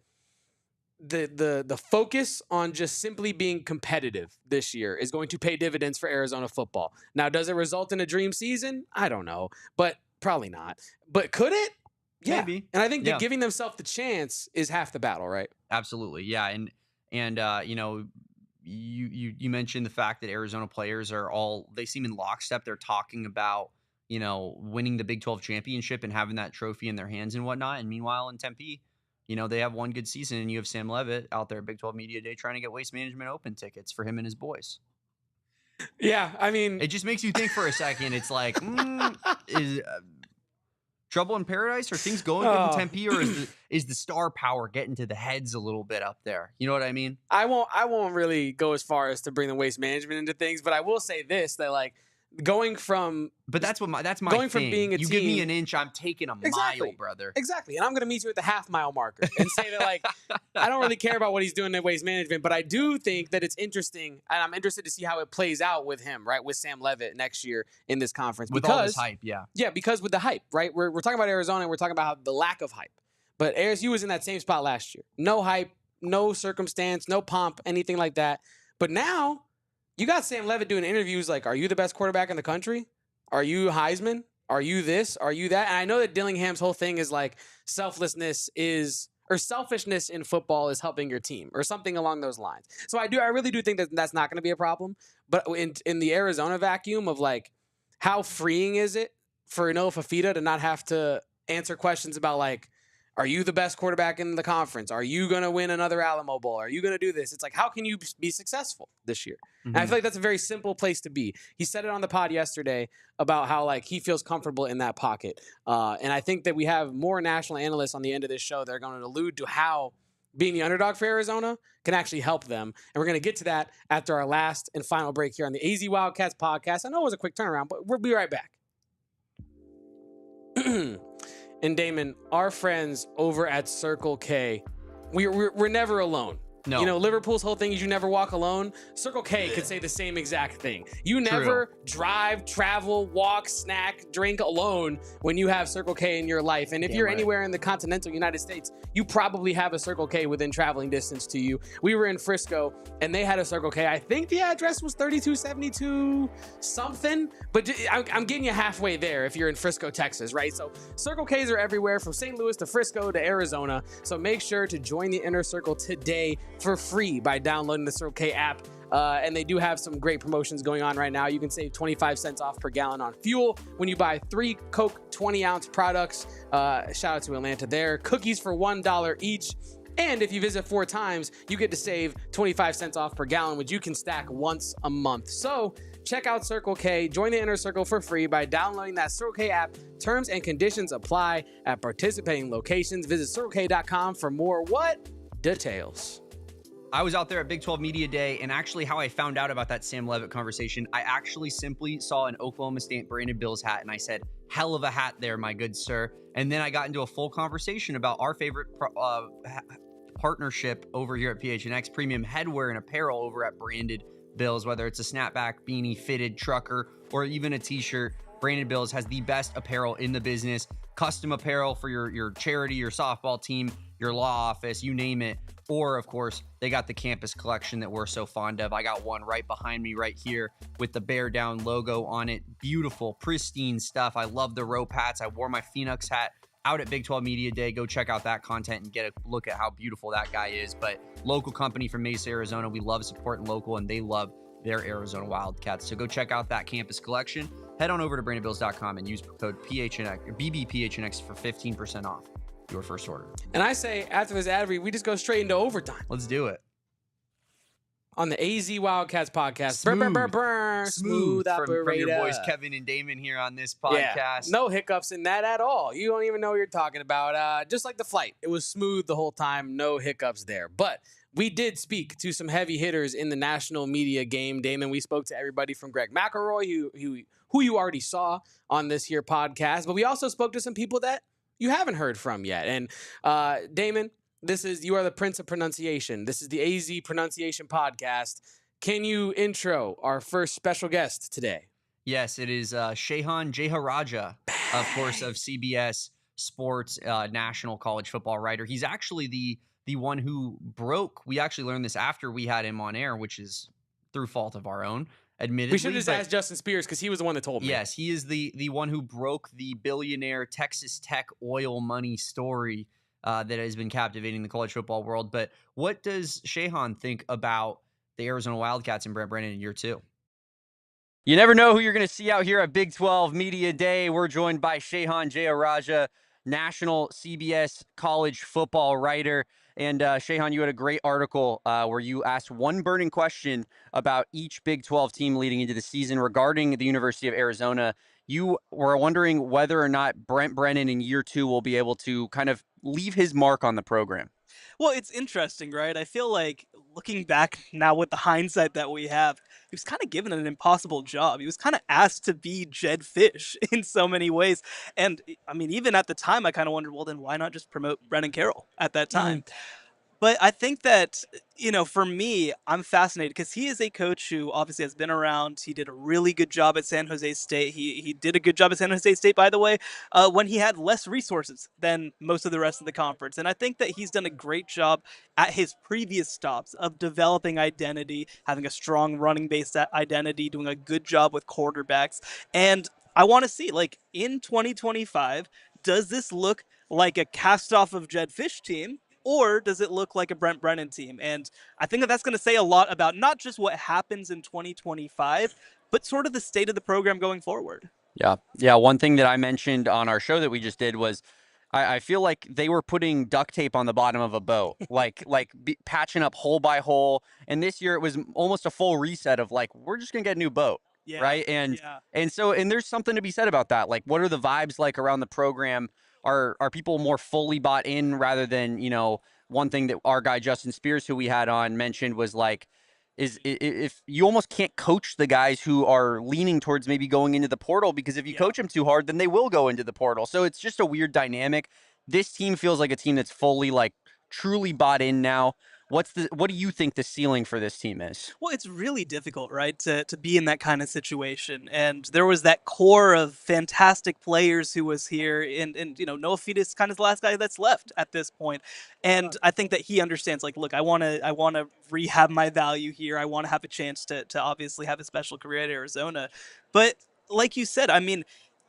the focus on just simply being competitive this year is going to pay dividends for Arizona football. Now, does it result in a dream season? I don't know, but probably not. But could it? Yeah. Maybe. And I think that giving themselves the chance is half the battle, right? Absolutely. Yeah. And you mentioned the fact that Arizona players they seem in lockstep. They're talking about, winning the Big 12 championship and having that trophy in their hands and whatnot. And meanwhile, in Tempe, they have one good season, and you have Sam Levitt out there at Big 12 Media Day trying to get Waste Management Open tickets for him and his boys. Yeah, I mean, it just makes you think for a second. It's like, is trouble in paradise? Are things going good in Tempe, or is the star power getting to the heads a little bit up there? You know what I mean? I won't really go as far as to bring the Waste Management into things, but I will say this: that like going from, but that's my going thing. from being a you team, give me an inch, I'm taking a mile, brother. Exactly, and I'm going to meet you at the half-mile marker and say that like I don't really care about what he's doing in Waste Management, but I do think that it's interesting, and I'm interested to see how it plays out with him, right, with Sam Levitt next year in this conference with all this hype, yeah, because with the hype, right, we're talking about Arizona, and we're talking about the lack of hype, but ASU was in that same spot last year, no hype, no circumstance, no pomp, anything like that, but now you got Sam Levitt doing interviews like, are you the best quarterback in the country? Are you Heisman? Are you this? Are you that? And I know that Dillingham's whole thing is like selfishness in football is helping your team or something along those lines. So I really do think that that's not going to be a problem. But in the Arizona vacuum of like, how freeing is it for Noah Fifita to not have to answer questions about like, are you the best quarterback in the conference? Are you going to win another Alamo Bowl? Are you going to do this? It's like, how can you be successful this year? Mm-hmm. And I feel like that's a very simple place to be. He said it on the pod yesterday about how like he feels comfortable in that pocket. And I think that we have more national analysts on the end of this show that are going to allude to how being the underdog for Arizona can actually help them. And we're going to get to that after our last and final break here on the AZ Wildcats podcast. I know it was a quick turnaround, but we'll be right back. And Damon, our friends over at Circle K, we're never alone. No. Liverpool's whole thing is you never walk alone. Circle K could say the same exact thing. You never drive, travel, walk, snack, drink alone when you have Circle K in your life. And if you're anywhere in the continental United States, you probably have a Circle K within traveling distance to you. We were in Frisco, and they had a Circle K. I think the address was 3272 something, but I'm getting you halfway there if you're in Frisco, Texas, right? So Circle Ks are everywhere from St. Louis to Frisco to Arizona. So make sure to join the Inner Circle today for free by downloading the Circle K app. And they do have some great promotions going on right now. You can save 25 cents off per gallon on fuel when you buy 3 Coke 20-ounce products. Shout out to Atlanta there. Cookies for $1 each. And if you visit 4 times, you get to save 25 cents off per gallon, which you can stack once a month. So check out Circle K. Join the Inner Circle for free by downloading that Circle K app. Terms and conditions apply at participating locations. Visit CircleK.com for more details. I was out there at Big 12 Media Day, and actually how I found out about that Sam Levitt conversation, I actually simply saw an Oklahoma State Brandon Bills hat, and I said, hell of a hat there, my good sir. And then I got into a full conversation about our favorite partnership over here at PHNX, premium headwear and apparel over at Branded Bills, whether it's a snapback, beanie, fitted, trucker, or even a t-shirt. Branded Bills has the best apparel in the business, custom apparel for your charity, your softball team, your law office, you name it. Or, of course, they got the campus collection that we're so fond of. I got one right behind me right here with the Bear Down logo on it. Beautiful, pristine stuff. I love the rope hats. I wore my Phoenix hat out at Big 12 Media Day. Go check out that content and get a look at how beautiful that guy is. But local company from Mesa, Arizona. We love supporting local, and they love their Arizona Wildcats. So go check out that campus collection. Head on over to brandonbills.com and use code PHNX, or BBPHNX for 15% off your first order. And I say, after this ad read, we just go straight into overtime. Let's do it. On the AZ Wildcats podcast. Smooth operator. From your boys Kevin and Damon here on this podcast. Yeah, no hiccups in that at all. You don't even know what you're talking about. Just like the flight. It was smooth the whole time. No hiccups there. But we did speak to some heavy hitters in the national media game, Damon. We spoke to everybody from Greg McElroy, who you already saw on this here podcast, but we also spoke to some people that you haven't heard from yet. And Damon, you are the Prince of Pronunciation. This is the AZ Pronunciation Podcast. Can you intro our first special guest today? Yes, it is Shehan Jeyarajah, of course, of CBS Sports, national college football writer. He's actually the one who broke. We actually learned this after we had him on air, which is through fault of our own, admittedly. We should have just asked Justin Spears because he was the one that told me. Yes, he is the one who broke the billionaire Texas Tech oil money story that has been captivating the college football world. But what does Shehan think about the Arizona Wildcats and Brent Brennan in year 2? You never know who you're going to see out here at Big 12 Media Day. We're joined by Shehan Jeyarajah, national CBS college football writer. And Shehan, you had a great article where you asked one burning question about each Big 12 team leading into the season regarding the University of Arizona. You were wondering whether or not Brent Brennan in year 2 will be able to kind of leave his mark on the program. Well, it's interesting, right? I feel like looking back now with the hindsight that we have, he was kind of given an impossible job. He was kind of asked to be Jedd Fisch in so many ways. And I mean, even at the time, I kind of wondered, well, then why not just promote Brennan Carroll at that time? But I think that, for me, I'm fascinated because he is a coach who obviously has been around. He did a really good job at San Jose State. He did a good job at San Jose State, by the way, when he had less resources than most of the rest of the conference. And I think that he's done a great job at his previous stops of developing identity, having a strong running-based identity, doing a good job with quarterbacks. And I want to see, in 2025, does this look like a cast-off of Jedd Fisch team? Or does it look like a Brent Brennan team? And I think that that's going to say a lot about not just what happens in 2025, but sort of the state of the program going forward. Yeah. One thing that I mentioned on our show that we just did was I feel like they were putting duct tape on the bottom of a boat, patching up hole by hole. And this year it was almost a full reset of we're just going to get a new boat. Yeah, right. And there's something to be said about that. What are the vibes like around the program? Are people more fully bought in rather than, one thing that our guy Justin Spears, who we had on, mentioned was if you almost can't coach the guys who are leaning towards maybe going into the portal, because if you coach them too hard, then they will go into the portal. So it's just a weird dynamic. This team feels like a team that's fully truly bought in now. What do you think the ceiling for this team is? Well, it's really difficult, right, to be in that kind of situation. And there was that core of fantastic players who was here, and Noah Fifita is kind of the last guy that's left at this point. And I think that he understands, look, I want to rehab my value here. I want to have a chance to obviously have a special career at Arizona. But like you said, I mean,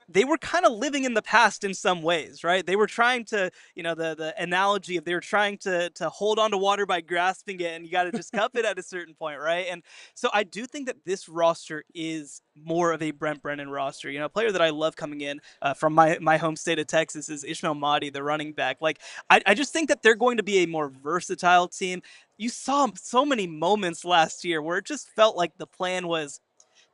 they were kind of living in the past in some ways, right? They were trying to, the analogy of they were trying to hold on to water by grasping it, and you got to just cup it at a certain point, right? And so I do think that this roster is more of a Brent Brennan roster. A player that I love coming in from my home state of Texas is Ishmael Mahdi, the running back. I just think that they're going to be a more versatile team. You saw so many moments last year where it just felt like the plan was,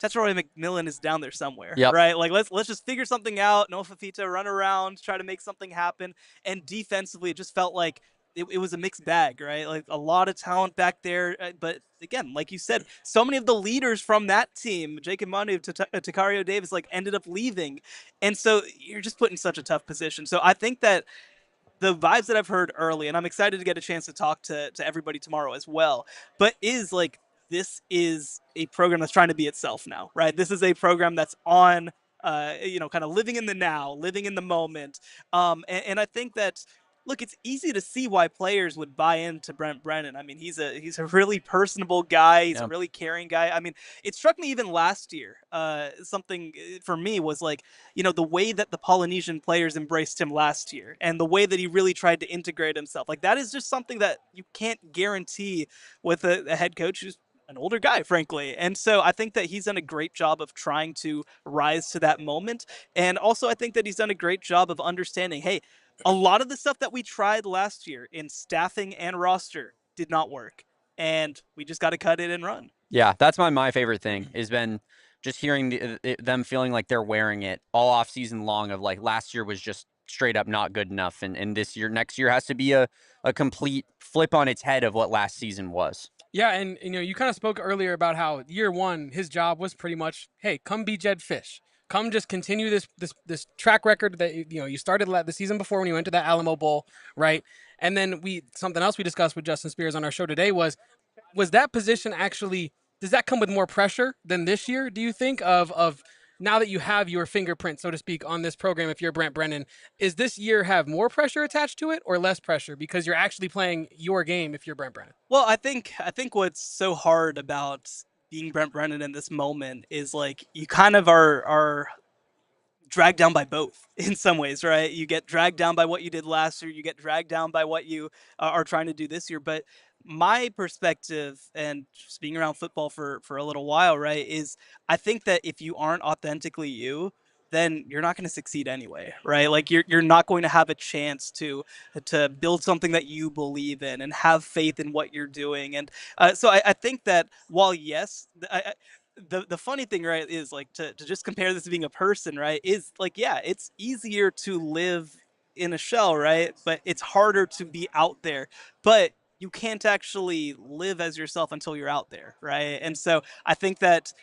Tetsuya McMillan is down there somewhere, right? Let's just figure something out. Noah Fifita run around, try to make something happen. And defensively, it just felt like it was a mixed bag, right? A lot of talent back there. But again, like you said, so many of the leaders from that team, Jacob Manu, Takario Davis, ended up leaving. And so you're just put in such a tough position. So I think that the vibes that I've heard early, and I'm excited to get a chance to talk to everybody tomorrow as well, but is this is a program that's trying to be itself now, right? This is a program that's on, kind of living in the now, living in the moment. And I think that, look, it's easy to see why players would buy into Brent Brennan. I mean, he's a really personable guy. He's a really caring guy. I mean, it struck me even last year. Something for me was the way that the Polynesian players embraced him last year, and the way that he really tried to integrate himself. That is just something that you can't guarantee with a head coach who's an older guy, frankly. And so I think that he's done a great job of trying to rise to that moment. And also I think that he's done a great job of understanding, hey, a lot of the stuff that we tried last year in staffing and roster did not work. And we just got to cut it and run. Yeah, that's my favorite thing has been just hearing them feeling like they're wearing it all off season long of last year was just straight up not good enough. And next year has to be a a complete flip on its head of what last season was. Yeah, and you kind of spoke earlier about how year one, his job was pretty much, hey, come be Jed Fish. Come just continue this track record that you started the season before when you went to that Alamo Bowl, right? And then something else we discussed with Justin Spears on our show today was that position actually, does that come with more pressure than this year, do you think, of now that you have your fingerprint, so to speak, on this program, if you're Brent Brennan, is this year have more pressure attached to it or less pressure because you're actually playing your game if you're Brent Brennan? Well, I think what's so hard about being Brent Brennan in this moment is like you kind of are dragged down by both in some ways, right? You get dragged down by what you did last year. You get dragged down by what you are trying to do this year. But my perspective, and just being around football for a little while, right, is I think that if you aren't authentically you, then you're not going to succeed anyway, right? Like you're not going to have a chance to build something that you believe in and have faith in what you're doing. And so I think that while yes, the funny thing, right, is like to just compare this to being a person, right, is like, yeah, it's easier to live in a shell, right? But it's harder to be out there. But you can't actually live as yourself until you're out there, right? And so I think that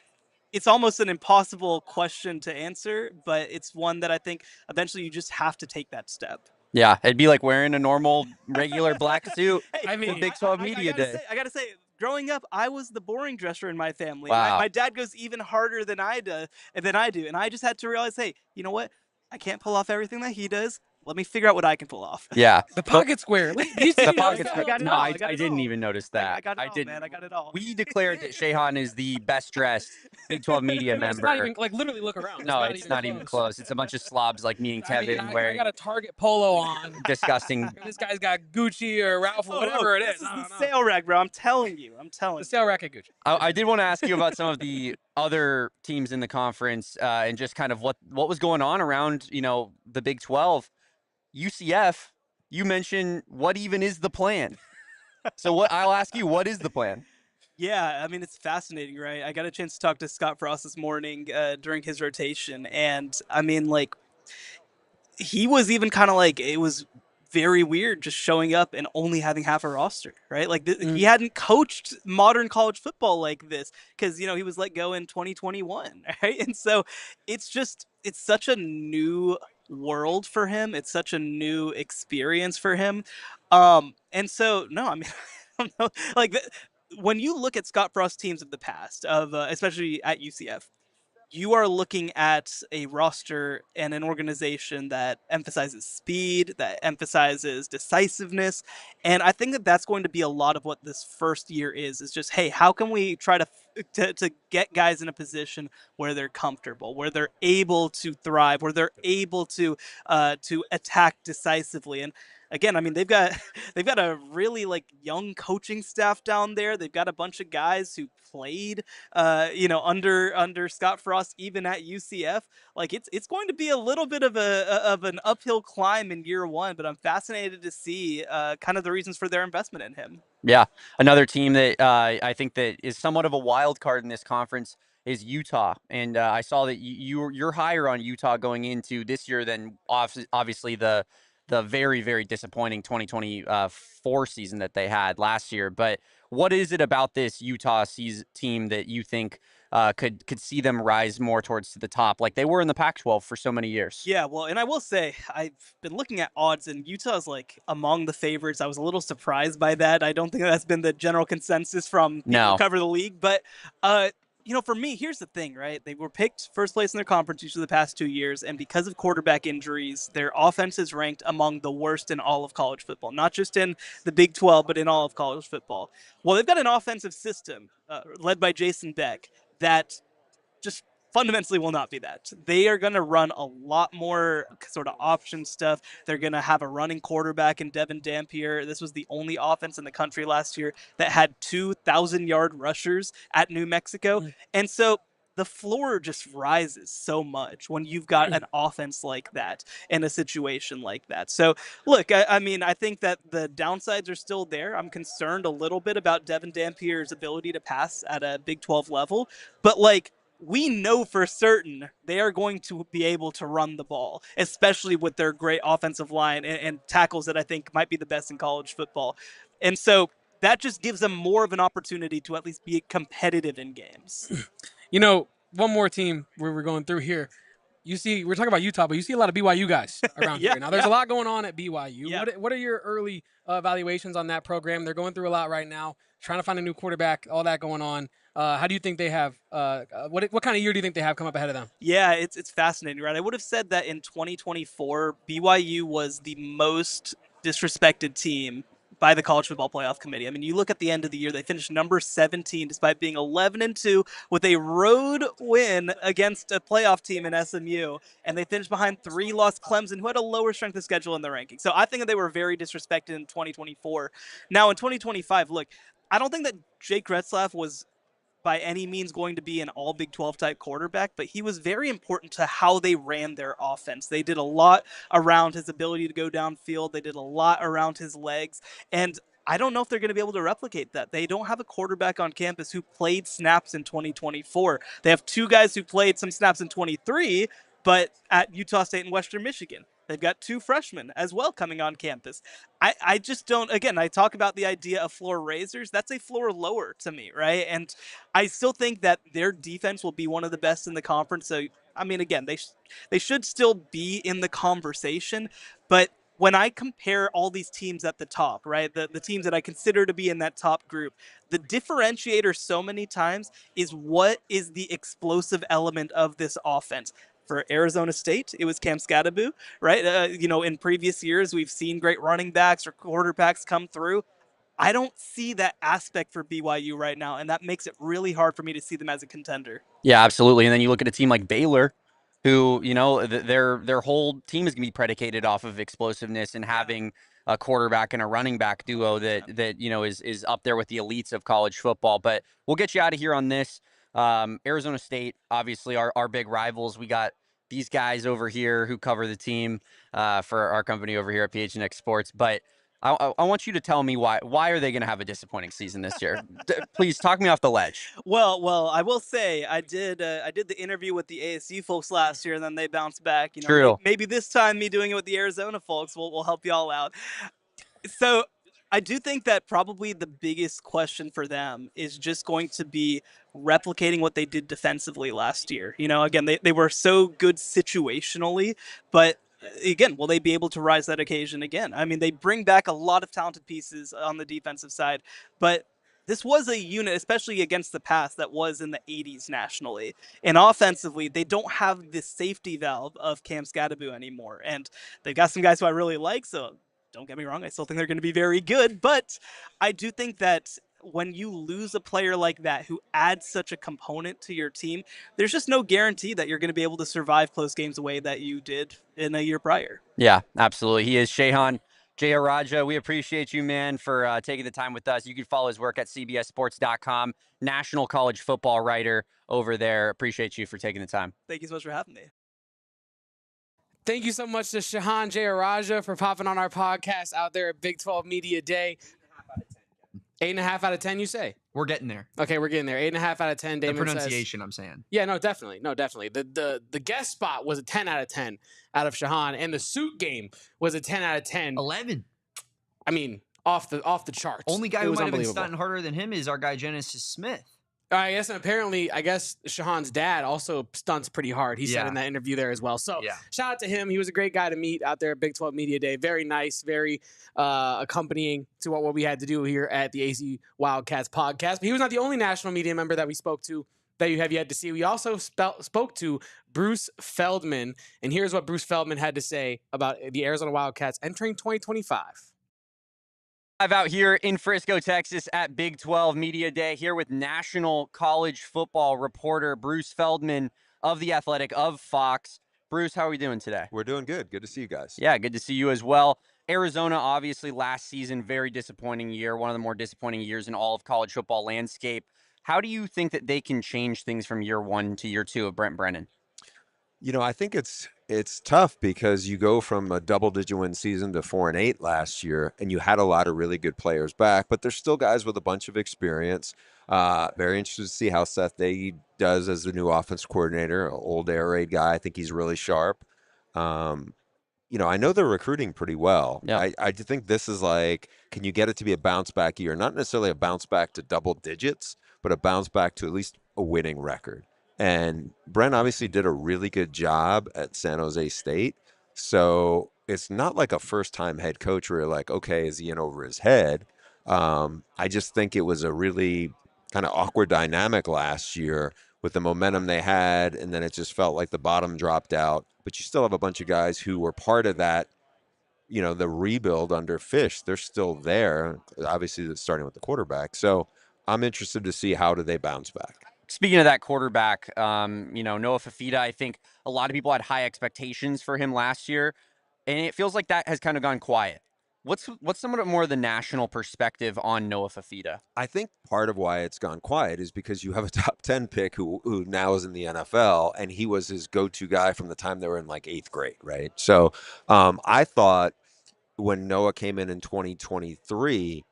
it's almost an impossible question to answer, but it's one that I think eventually you just have to take that step. Yeah, it'd be like wearing a normal, regular black suit Hey, for Big 12 Media Day. I gotta say, growing up, I was the boring dresser in my family. Wow. My dad goes even harder than I do, and I just had to realize, hey, you know what? I can't pull off everything that he does. Let me figure out what I can pull off. Yeah. The pocket square. The pocket square. I got it No, all. I got it didn't all. even notice that. I got it all, didn't. man. I got it all. We declared that Shehan is the best dressed Big 12 Media It's member. not even, like, literally look around. No, it's not even close. It's a bunch of slobs like me and Kevin I wearing got a Target polo on. disgusting. This guy's got Gucci or Ralph or whatever it is. This is the sale rack, bro. I'm telling you. The sale rack at Gucci. I did want to ask you about some of the other teams in the conference and just kind of what was going on around, the Big 12. UCF, you mentioned what even is the plan? So I'll ask you, what is the plan? Yeah, I mean, it's fascinating, right? I got a chance to talk to Scott Frost this morning during his rotation. And I mean, like, he was even kind of like, it was very weird just showing up and only having half a roster, right? Like he hadn't coached modern college football like this because, he was let go in 2021, right? And so it's such a new world for him. It's such a new experience for him. And so, no, I mean, I don't know. Like when you look at Scott Frost teams of the past, especially at UCF, you are looking at a roster and an organization that emphasizes speed, that emphasizes decisiveness. And I think that that's going to be a lot of what this first year is just, hey, how can we try to get guys in a position where they're comfortable, where they're able to thrive, where they're able to attack decisively. And again, I mean, they've got a really young coaching staff down there. They've got a bunch of guys who played, under Scott Frost, even at UCF. Like it's going to be a little bit of an uphill climb in year one, but I'm fascinated to see kind of the reasons for their investment in him. Yeah, another team that I think that is somewhat of a wild card in this conference is Utah, and I saw that you're higher on Utah going into this year than obviously the very, very disappointing 2024 season that they had last year. But what is it about this Utah team that you think could see them rise more towards the top like they were in the Pac-12 for so many years? Yeah, well, and I will say I've been looking at odds, and Utah's among the favorites. I was a little surprised by that. I don't think that's been the general consensus from people who cover the league. But for me, here's the thing, right? They were picked first place in their conference each of the past 2 years, and because of quarterback injuries, their offense is ranked among the worst in all of college football, not just in the Big 12, but in all of college football. Well, they've got an offensive system led by Jason Beck that just fundamentally will not be that. They are going to run a lot more sort of option stuff. They're going to have a running quarterback in Devin Dampier. This was the only offense in the country last year that had 2,000-yard rushers at New Mexico. And so the floor just rises so much when you've got an offense like that in a situation like that. So, look, I mean, I think that the downsides are still there. I'm concerned a little bit about Devin Dampier's ability to pass at a Big 12 level. But, we know for certain they are going to be able to run the ball, especially with their great offensive line and tackles that I think might be the best in college football. And so that just gives them more of an opportunity to at least be competitive in games. You know, one more team where we're going through here. You see, we're talking about Utah, but you see a lot of BYU guys around here. Now, there's a lot going on at BYU. Yeah. What are your early evaluations on that program? They're going through a lot right now, trying to find a new quarterback, all that going on. How do you think they have what kind of year do you think they have come up ahead of them? Yeah, it's fascinating, right? I would have said that in 2024, BYU was the most disrespected team by the College Football Playoff Committee. I mean, you look at the end of the year, they finished number 17 despite being 11-2 with a road win against a playoff team in SMU, and they finished behind 3-loss Clemson, who had a lower strength of schedule in the ranking. So I think that they were very disrespected in 2024. Now in 2025, look, I don't think that Jake Retzlaff was by any means going to be an all Big 12 type quarterback, but he was very important to how they ran their offense. They did a lot around his ability to go downfield. They did a lot around his legs. And I don't know if they're going to be able to replicate that. They don't have a quarterback on campus who played snaps in 2024. They have 2 guys who played some snaps in 23, but at Utah State and Western Michigan. They've got 2 freshmen as well coming on campus. I just don't, again, I talk about the idea of floor raisers. That's a floor lower to me, right? And I still think that their defense will be one of the best in the conference. So, I mean, again, they should still be in the conversation. But when I compare all these teams at the top, right, the teams that I consider to be in that top group, the differentiator so many times is what is the explosive element of this offense. For Arizona State, it was Cam Skattebo, right? In previous years, we've seen great running backs or quarterbacks come through. I don't see that aspect for BYU right now, and that makes it really hard for me to see them as a contender. Yeah, absolutely. And then you look at a team like Baylor, who, their whole team is going to be predicated off of explosiveness and having a quarterback and a running back duo that is up there with the elites of college football. But we'll get you out of here on this. Arizona State, obviously our big rivals. We got these guys over here who cover the team for our company over here at PHNX Sports. But I want you to tell me why are they going to have a disappointing season this year? Please talk me off the ledge. Well, I will say I did the interview with the ASU folks last year, and then they bounced back. True. Maybe this time me doing it with the Arizona folks will help y'all out. So I do think that probably the biggest question for them is just going to be replicating what they did defensively last year. Again, they were so good situationally, but again, will they be able to rise that occasion again? I mean, they bring back a lot of talented pieces on the defensive side, but this was a unit, especially against the pass, that was in the 80s nationally. And offensively, they don't have the safety valve of Cam Skattebo anymore. And they've got some guys who I really like, so don't get me wrong, I still think they're going to be very good. But I do think that when you lose a player like that who adds such a component to your team, there's just no guarantee that you're going to be able to survive close games the way that you did in a year prior. Yeah, absolutely. He is Shehan Jeyarajah. We appreciate you, man, for taking the time with us. You can follow his work at cbssports.com, national college football writer over there. Appreciate you for taking the time. Thank you so much for having me. Thank you so much to Shehan Jeyarajah for popping on our podcast out there at Big 12 Media Day. 8.5 out of 10, you say? We're getting there. Okay, we're getting there. 8.5 out of 10. Damon the pronunciation, says, I'm saying. Yeah, no, definitely. The guest spot was a 10 out of 10 out of Shehan, and the suit game was a 10 out of 10. 11. I mean, off the charts. Only guy who might have been stunting harder than him is our guy Genesis Smith. I guess Shehan's dad also stunts pretty hard. He said in that interview there as well. So shout out to him. He was a great guy to meet out there at Big 12 Media Day. Very nice, very accompanying to what we had to do here at the AZ Wildcats podcast. But he was not the only national media member that we spoke to that you have yet to see. We also spoke to Bruce Feldman, and here's what Bruce Feldman had to say about the Arizona Wildcats entering 2025. Live out here in Frisco, Texas at Big 12 Media Day, here with national college football reporter Bruce Feldman of The Athletic of Fox. Bruce, how are we doing today? We're doing good. Good to see you guys. Yeah, good to see you as well. Arizona, obviously, last season, very disappointing year, one of the more disappointing years in all of college football landscape. How do you think that they can change things from year 1 to year 2 of Brent Brennan? I think it's tough because you go from a double-digit win season to 4-8 last year, and you had a lot of really good players back, but there's still guys with a bunch of experience. Very interested to see how Seth Dagey does as the new offense coordinator. Old air raid guy. I think he's really sharp. I know they're recruiting pretty well. Yeah. I do think this is like, can you get it to be a bounce back year? Not necessarily a bounce back to double digits, but a bounce back to at least a winning record. And Brent obviously did a really good job at San Jose State. So it's not like a first-time head coach where you're like, okay, is he in over his head? I just think it was a really kind of awkward dynamic last year with the momentum they had, and then it just felt like the bottom dropped out. But you still have a bunch of guys who were part of that, the rebuild under Fish. They're still there. Obviously, starting with the quarterback. So I'm interested to see how do they bounce back. Speaking of that quarterback, Noah Fifita, I think a lot of people had high expectations for him last year, and it feels like that has kind of gone quiet. What's somewhat more of the national perspective on Noah Fifita? I think part of why it's gone quiet is because you have a top 10 pick who now is in the NFL, and he was his go-to guy from the time they were in like 8th grade, right? So I thought when Noah came in 2023,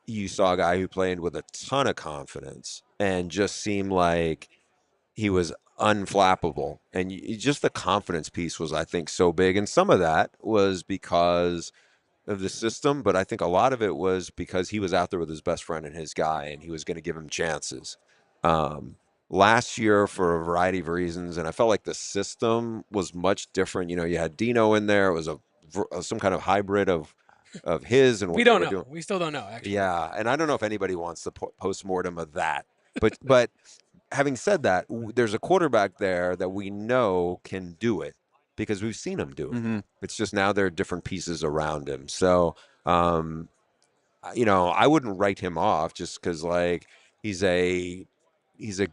you saw a guy who played with a ton of confidence and just seemed like he was unflappable. And just the confidence piece was, I think, so big. And some of that was because of the system, but I think a lot of it was because he was out there with his best friend and his guy, and he was going to give him chances. Last year, for a variety of reasons, and I felt like the system was much different. You had Dino in there. It was some kind of hybrid of his and what we don't know. Doing. We still don't know, actually. Yeah, and I don't know if anybody wants the post-mortem of that. But having said that, there's a quarterback there that we know can do it because we've seen him do it. Mm-hmm. It's just now there are different pieces around him. So, I wouldn't write him off just because, like, he's a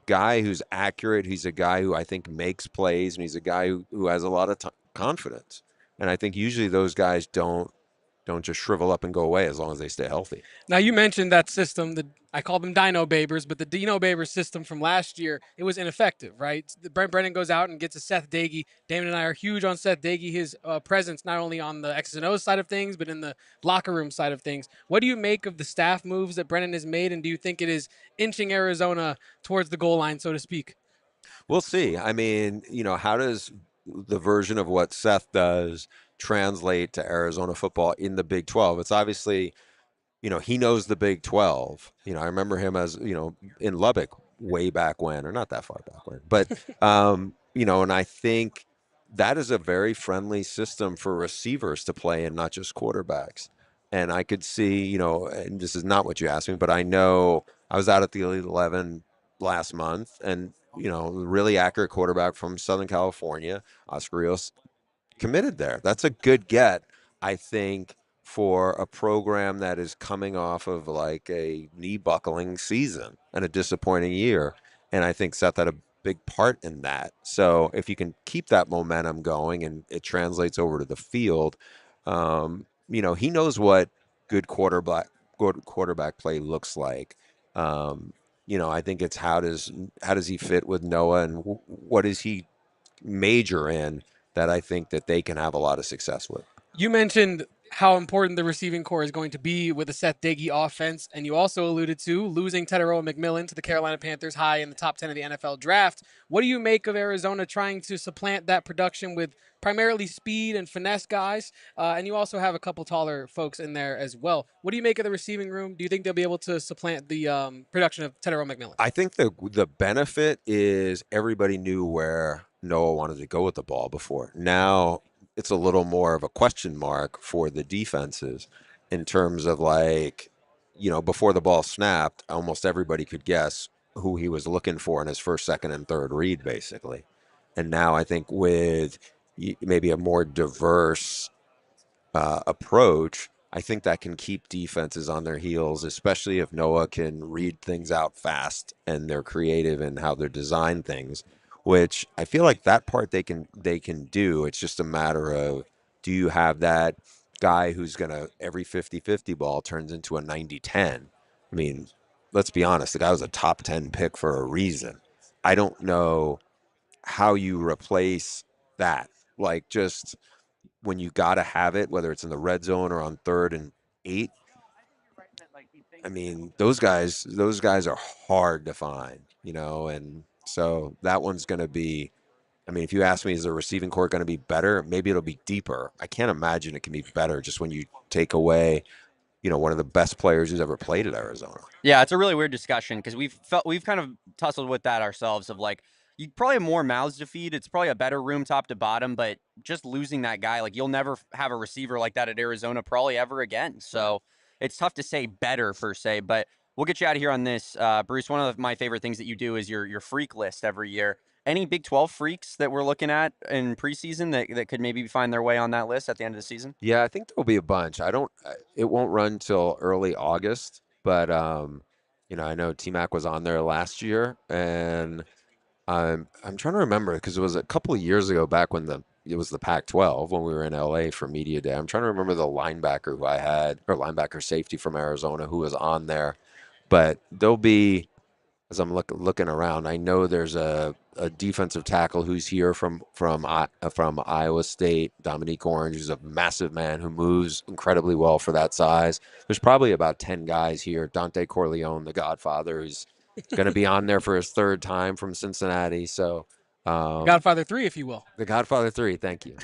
guy who's accurate. He's a guy who I think makes plays, and he's a guy who has a lot of confidence. And I think usually those guys don't just shrivel up and go away as long as they stay healthy. Now, you mentioned that system, I call them Dino Babers, but the Dino Babers system from last year, it was ineffective, right? Brent Brennan goes out and gets a Seth Dagey. Damon and I are huge on Seth Dagey, his presence not only on the X's and O's side of things, but in the locker room side of things. What do you make of the staff moves that Brennan has made, and do you think it is inching Arizona towards the goal line, so to speak? We'll see. I mean, how does the version of what Seth does translate to Arizona football in the Big 12? It's obviously, he knows the Big 12. I remember him as, in Lubbock way back when, or not that far back when, but, and I think that is a very friendly system for receivers to play in, not just quarterbacks. And I could see, and this is not what you asked me, but I know I was out at the Elite 11 last month, and really accurate quarterback from Southern California, Oscar Rios, committed there. That's a good get, I think, for a program that is coming off of like a knee buckling season and a disappointing year. And I think Seth had a big part in that. So if you can keep that momentum going and it translates over to the field, he knows what good quarterback play looks like. I think it's how does he fit with Noah, and what does he major in that I think that they can have a lot of success with. You mentioned how important the receiving core is going to be with the Seth Dagey offense, and you also alluded to losing Teteroa McMillan to the Carolina Panthers high in the top 10 of the NFL draft. What do you make of Arizona trying to supplant that production with primarily speed and finesse guys? And you also have a couple taller folks in there as well. What do you make of the receiving room? Do you think they'll be able to supplant the production of Teteroa McMillan? I think the benefit is everybody knew where Noah wanted to go with the ball before. Now it's a little more of a question mark for the defenses in terms of before the ball snapped, almost everybody could guess who he was looking for in his first, second, and third read, basically. And now I think with maybe a more diverse approach, I think that can keep defenses on their heels, especially if Noah can read things out fast and they're creative in how they design things, which I feel like that part they can do. It's just a matter of, do you have that guy who's going to, every 50-50 ball turns into a 90-10? I mean, let's be honest, the guy was a top 10 pick for a reason. I don't know how you replace that. Like, just when you got to have it, whether it's in the red zone or on 3rd and 8, I mean, those guys are hard to find, and so that one's going to be. I mean, if you ask me, is the receiving core going to be better? Maybe it'll be deeper. I can't imagine it can be better just when you take away, one of the best players who's ever played at Arizona. Yeah, it's a really weird discussion because we've kind of tussled with that ourselves of like, you probably have more mouths to feed. It's probably a better room top to bottom, but just losing that guy, like you'll never have a receiver like that at Arizona probably ever again. So it's tough to say better per se, but we'll get you out of here on this. Bruce, one of my favorite things that you do is your freak list every year. Any Big 12 freaks that we're looking at in preseason that could maybe find their way on that list at the end of the season? Yeah, I think there'll be a bunch. It won't run till early August, but I know T-Mac was on there last year, and I'm trying to remember because it was a couple of years ago back when it was the Pac-12 when we were in LA for Media Day. I'm trying to remember the linebacker who I had, or linebacker safety from Arizona who was on there, but there'll be. As I'm looking around, I know there's a defensive tackle who's here from Iowa State, Dominique Orange, who's a massive man who moves incredibly well for that size. There's probably about 10 guys here. Dante Corleone, the Godfather, who's going to be on there for his third time from Cincinnati. So, Godfather 3, if you will. The Godfather 3, thank you.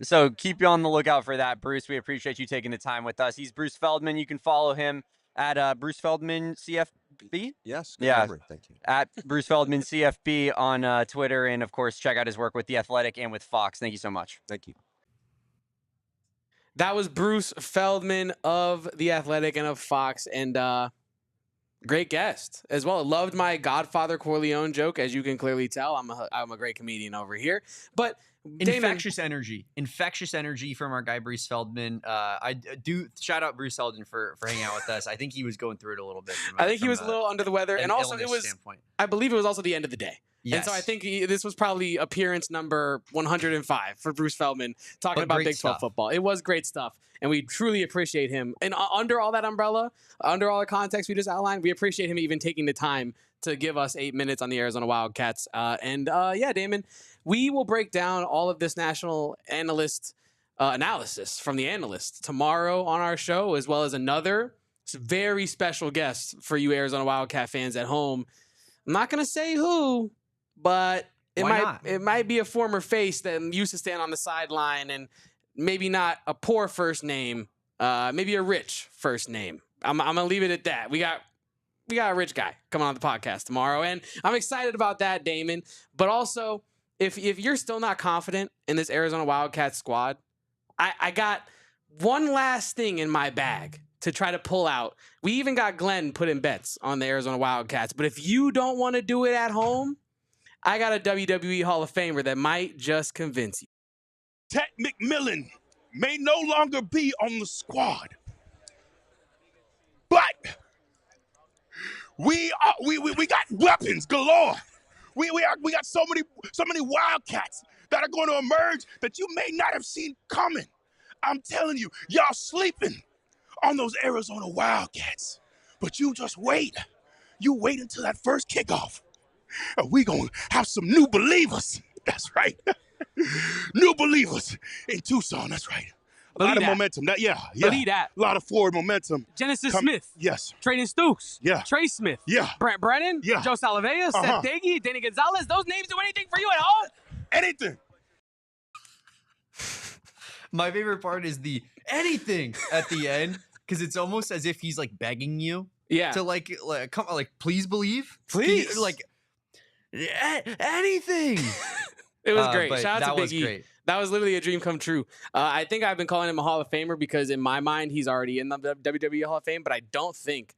So keep you on the lookout for that, Bruce. We appreciate you taking the time with us. He's Bruce Feldman. You can follow him at Bruce Feldman CFB. Yes. Yeah. Memory. Thank you. At Bruce Feldman CFB on Twitter. And, of course, check out his work with The Athletic and with Fox. Thank you so much. Thank you. That was Bruce Feldman of The Athletic and of Fox. And great guest as well. Loved my Godfather Corleone joke, as you can clearly tell. I'm a great comedian over here. But Damon, infectious energy from our guy Bruce Feldman. I do shout out Bruce Feldman for hanging out with us. I think he was going through it a little bit. I think he was a little under the weather, and also I believe it was also the end of the day. Yes. And so I think this was probably appearance number 105 for Bruce Feldman talking about Big 12 football. It was great stuff, and we truly appreciate him. And under all that umbrella, under all the context we just outlined, we appreciate him even taking the time to give us 8 minutes on the Arizona Wildcats. Yeah, Damon, we will break down all of this national analyst analysis from the analysts tomorrow on our show, as well as another very special guest for you Arizona Wildcat fans at home. I'm not going to say who, but it might be a former face that used to stand on the sideline and maybe not a poor first name, maybe a rich first name. I'm going to leave it at that. We got a rich guy coming on the podcast tomorrow, and I'm excited about that, Damon. But also, if you're still not confident in this Arizona Wildcats squad, I got one last thing in my bag to try to pull out. We even got Glenn put in bets on the Arizona Wildcats. But if you don't want to do it at home, I got a WWE Hall of Famer that might just convince you. Ted McMillan may no longer be on the squad, but we got weapons galore. We got so many Wildcats that are going to emerge that you may not have seen coming. I'm telling you, y'all sleeping on those Arizona Wildcats, but you just wait. You wait until that first kickoff. We gonna have some new believers. That's right. New believers in Tucson. That's right. A lot of momentum. Believe that. A lot of forward momentum. Genesis Smith. Yes. Trayden Stukes. Yeah. Trey Smith. Yeah. Brent Brennan. Yeah. Joe Salavea. Seth Daggy. Danny Gonzalez. Those names do anything for you at home? Anything. My favorite part is the anything at the end, because it's almost as if he's like begging you to come, please believe. Please. Anything. It was great. Shout out to Big E. Great. That was literally a dream come true. I think I've been calling him a Hall of Famer because in my mind, he's already in the WWE Hall of Fame, but I don't think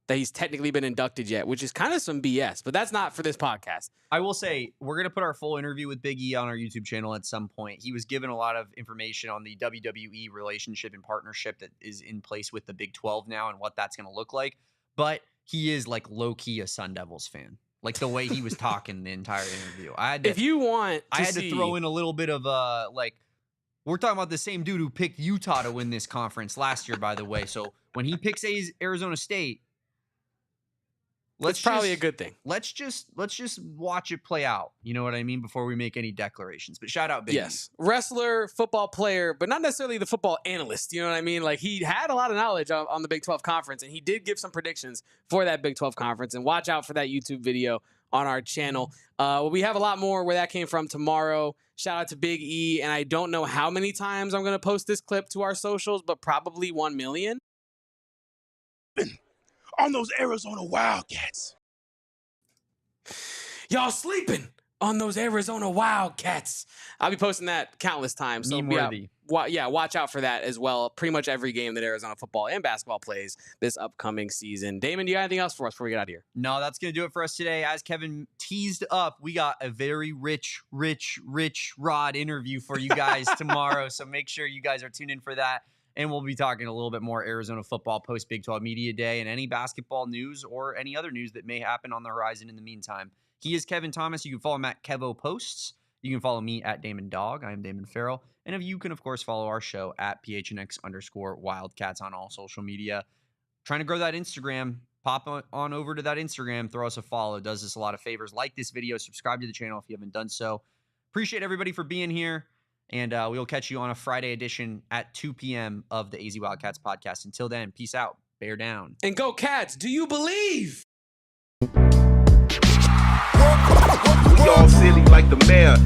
that he's technically been inducted yet, which is kind of some BS, but that's not for this podcast. I will say, we're going to put our full interview with Big E on our YouTube channel at some point. He was given a lot of information on the WWE relationship and partnership that is in place with the Big 12 now and what that's going to look like. But he is like low-key a Sun Devils fan. Like the way he was talking the entire interview. I had to throw in a little bit of we're talking about the same dude who picked Utah to win this conference last year, by the way. So when he picks Arizona State, It's probably a good thing. Let's just watch it play out. You know what I mean? Before we make any declarations. But shout out Big Yes. Wrestler, football player, but not necessarily the football analyst. You know what I mean? Like, he had a lot of knowledge on the Big 12 Conference, and he did give some predictions for that Big 12 Conference. And watch out for that YouTube video on our channel. We have a lot more where that came from tomorrow. Shout out to Big E. And I don't know how many times I'm going to post this clip to our socials, but probably 1 million. On those Arizona Wildcats. Y'all sleeping on those Arizona Wildcats. I'll be posting that countless times. So Meme-worthy. Watch out for that as well. Pretty much every game that Arizona football and basketball plays this upcoming season. Damon, do you got anything else for us before we get out of here? No, that's going to do it for us today. As Kevin teased up, we got a very rich Rod interview for you guys tomorrow. So make sure you guys are tuned in for that. And we'll be talking a little bit more Arizona football post Big 12 Media Day and any basketball news or any other news that may happen on the horizon in the meantime. He is Kevin Thomas. You can follow him at Kevo Posts. You can follow me at Damon Dog. I am Damon Fairall. And you can, of course, follow our show at PHNX_Wildcats on all social media. Trying to grow that Instagram. Pop on over to that Instagram. Throw us a follow. It does us a lot of favors. Like this video. Subscribe to the channel if you haven't done so. Appreciate everybody for being here. And we will catch you on a Friday edition at 2 p.m. of the AZ Wildcats podcast. Until then, peace out. Bear down. And go Cats. Do you believe? We all silly like the mayor.